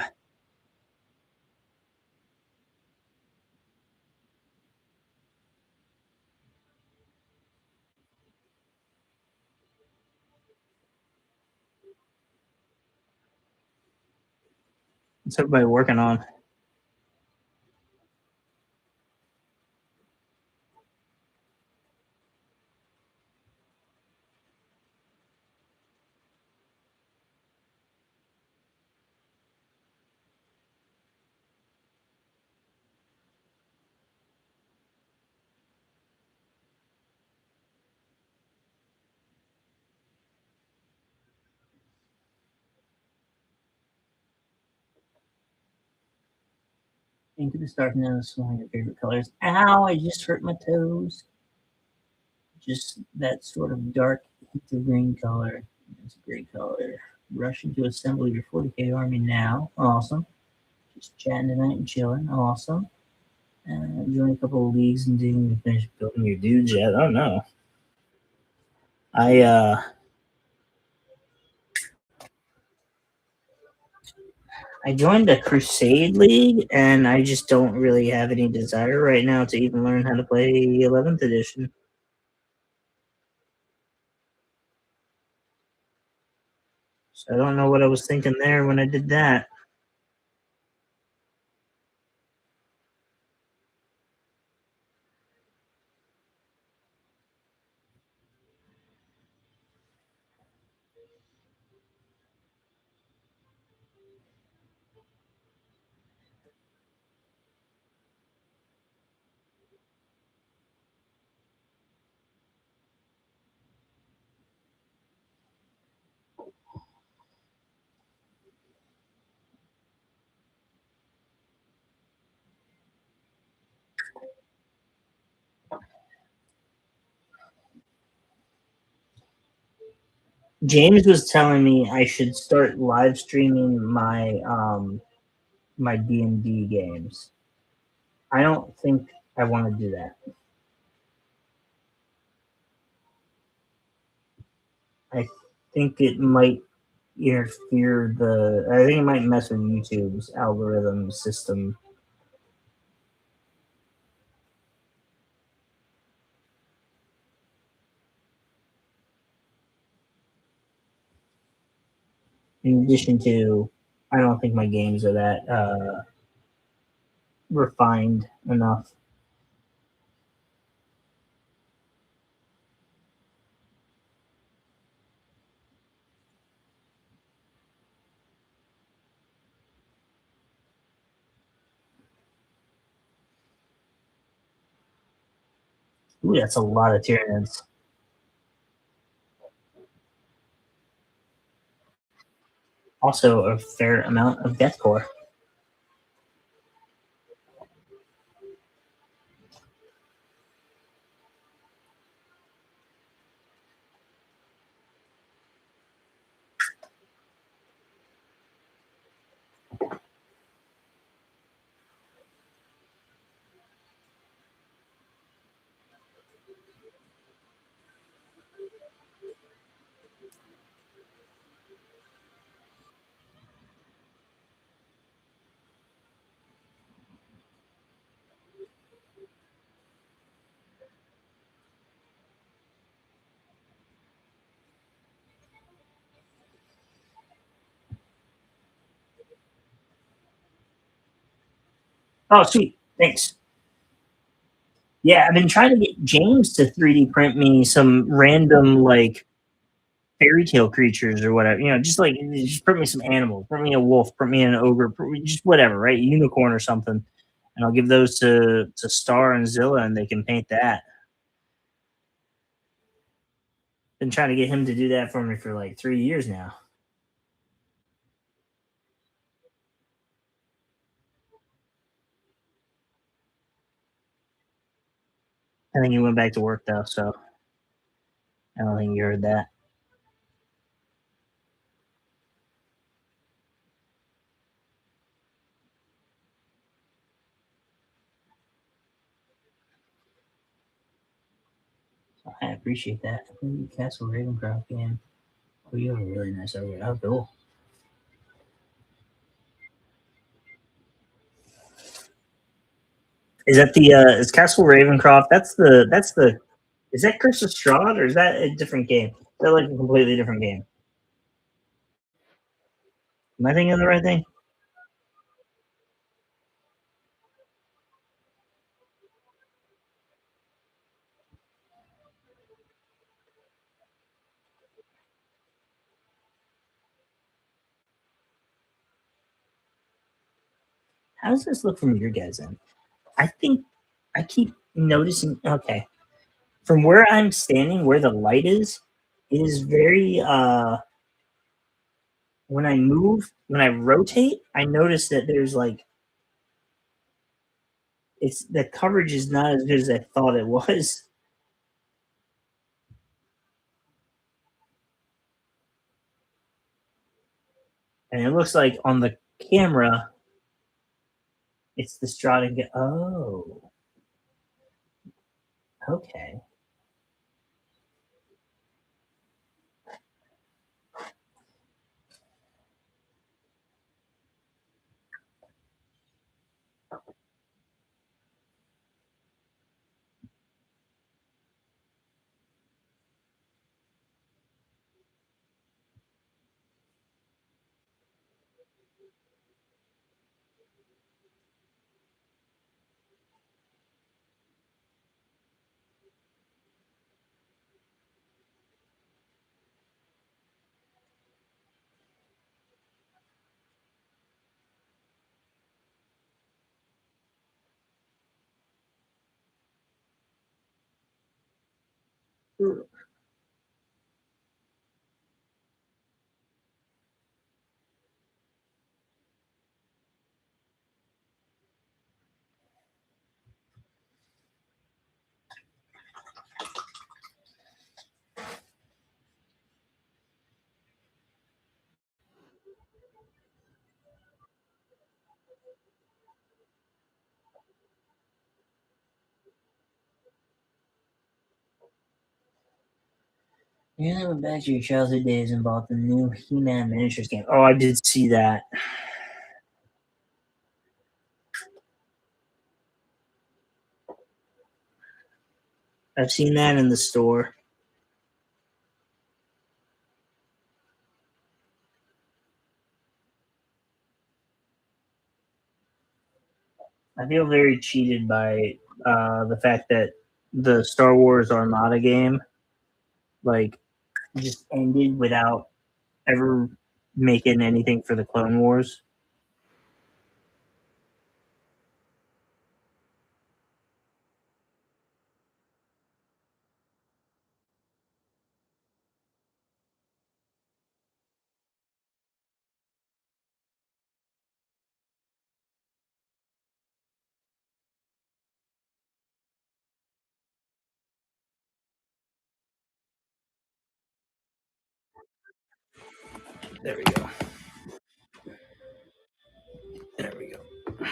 What's everybody working on? Into the darkness, one of your favorite colors. Ow! I just hurt my toes. Just that sort of dark hint of green color. It's a great color. Rushing to assemble your 40k army now. Awesome. Just chatting tonight and chilling. Awesome. Join a couple of leagues and didn't finish building your dudes yet. Oh no. I I joined a Crusade League, and I just don't really have any desire right now to even learn how to play 11th edition. So I don't know what I was thinking there when I did that. James was telling me I should start live streaming my D&D games. I don't think I want to do that. I think it might interfere I think it might mess with YouTube's algorithm system. In addition to, I don't think my games are that refined enough. Ooh, that's a lot of Tyranids. Also, a fair amount of Deathcore. Oh, sweet. Thanks. Yeah, I've been trying to get James to 3D print me some random like fairy tale creatures or whatever. Just print me some animals. Print me a wolf. Print me an ogre. Print me just whatever, right? A unicorn or something, and I'll give those to Star and Zilla, and they can paint that. Been trying to get him to do that for me for like 3 years now. I think he went back to work though, so I don't think you heard that. I appreciate that. Castle Ravencroft game. Oh, you have a really nice over. Oh, cool. Is that the is Castle Ravencroft? That's the is that Curse of Strahd or is that a different game? Is that like a completely different game? Am I thinking of the right thing? How does this look from your guys' end? I think I keep noticing. Okay, from where I'm standing, where the light is, it is very. When I move, when I rotate, I notice that there's like it's the coverage is not as good as I thought it was, and it looks like on the camera, it's the Strata. Oh, okay. Yeah, I went back to your childhood days and bought the new He-Man miniatures game. Oh, I did see that. I've seen that in the store. I feel very cheated by the fact that the Star Wars Armada game like just ended without ever making anything for the Clone Wars. There we go. There we go.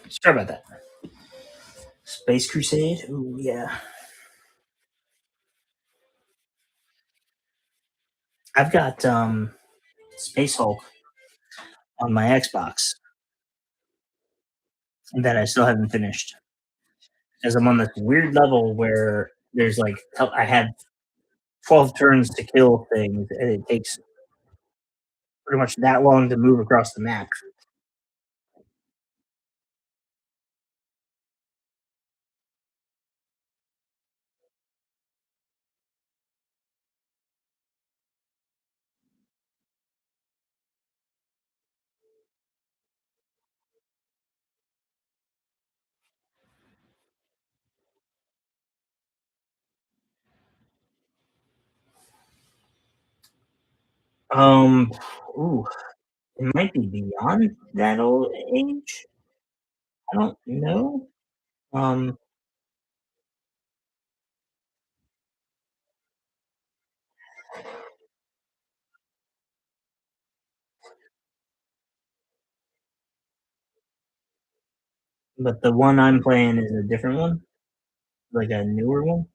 Sorry about that. Space Crusade. Ooh, yeah. I've got Space Hulk on my Xbox that I still haven't finished. As I'm on this weird level where there's like I had 12 turns to kill things, and it takes pretty much that long to move across the map. Um, ooh, it might be beyond that old age. I don't know. Um, but the one I'm playing is a different one, like a newer one.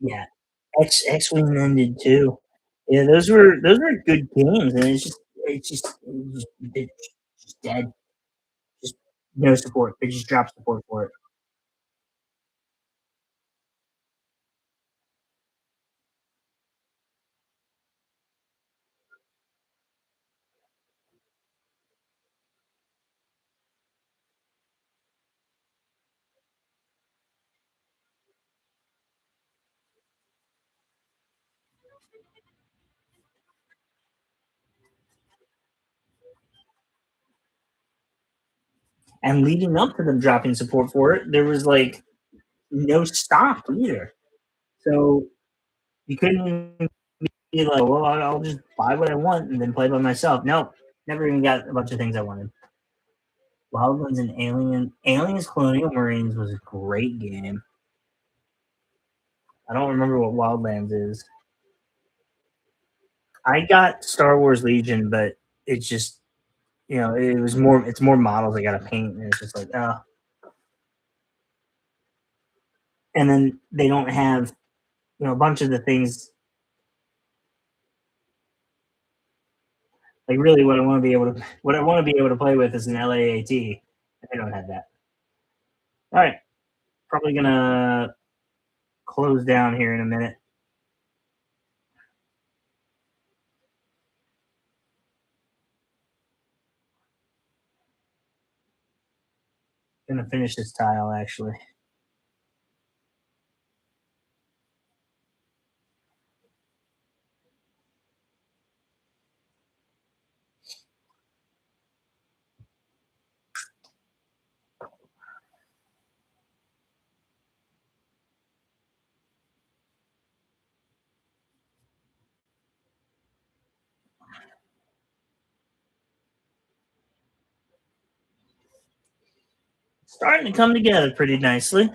Yeah, X-Wing ended too. Yeah, those were good games, and it's just dead. Just no support. They just dropped support for it. And leading up to them dropping support for it, there was like no stock either. So you couldn't be like, well, I'll just buy what I want and then play by myself. No, never even got a bunch of things I wanted. Wildlands and Aliens Colonial Marines was a great game. I don't remember what Wildlands is. I got Star Wars Legion, but it's just it's more models I gotta paint, and it's just like and then they don't have a bunch of the things like really what I want to be able to play with is an LAAT. I don't have that. All right, probably gonna close down here in a minute. Gonna finish this tile actually. starting to come together pretty nicely.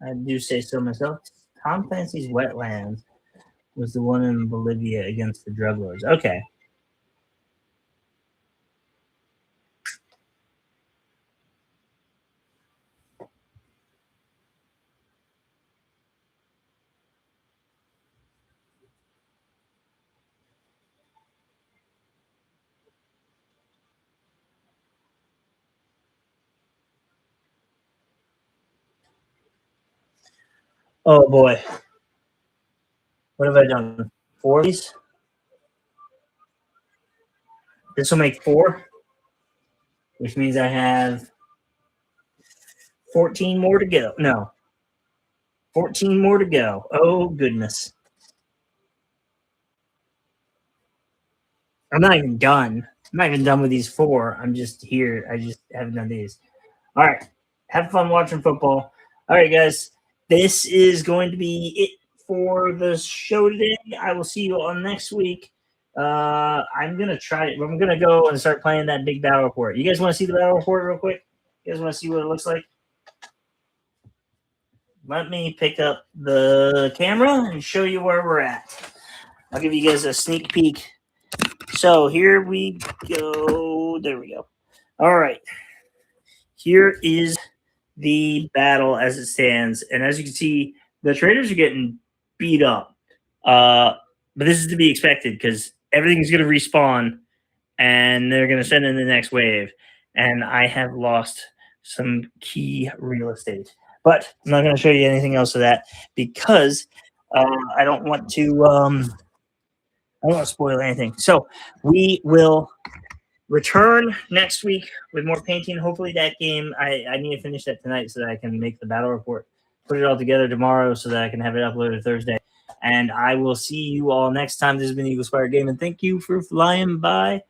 I do say so myself. Tom Clancy's Wetlands was the one in Bolivia against the drug lords. Okay. Oh boy. What have I done? 4 of these? This will make 4, which means I have 14 more to go. No. 14 more to go. Oh goodness. I'm not even done. I'm not even done with these 4. I'm just here. I just haven't done these. All right. Have fun watching football. All right, guys. This is going to be it for the show today. I will see you all next week. I'm gonna try. I'm gonna go and start playing that big battle report. You guys want to see the battle report real quick? You guys want to see what it looks like? Let me pick up the camera and show you where we're at. I'll give you guys a sneak peek. So here we go. There we go. All right. Here is the battle as it stands. And as you can see, the traders are getting beat up. But this is to be expected because everything's going to respawn and they're going to send in the next wave. And I have lost some key real estate. But I'm not going to show you anything else of that because I don't want to I don't want to spoil anything. So we will return next week with more painting. Hopefully that game, I need to finish that tonight so that I can make the battle report, put it all together tomorrow so that I can have it uploaded Thursday. And I will see you all next time. This has been Eagle Spire Gaming. Thank you for flying by.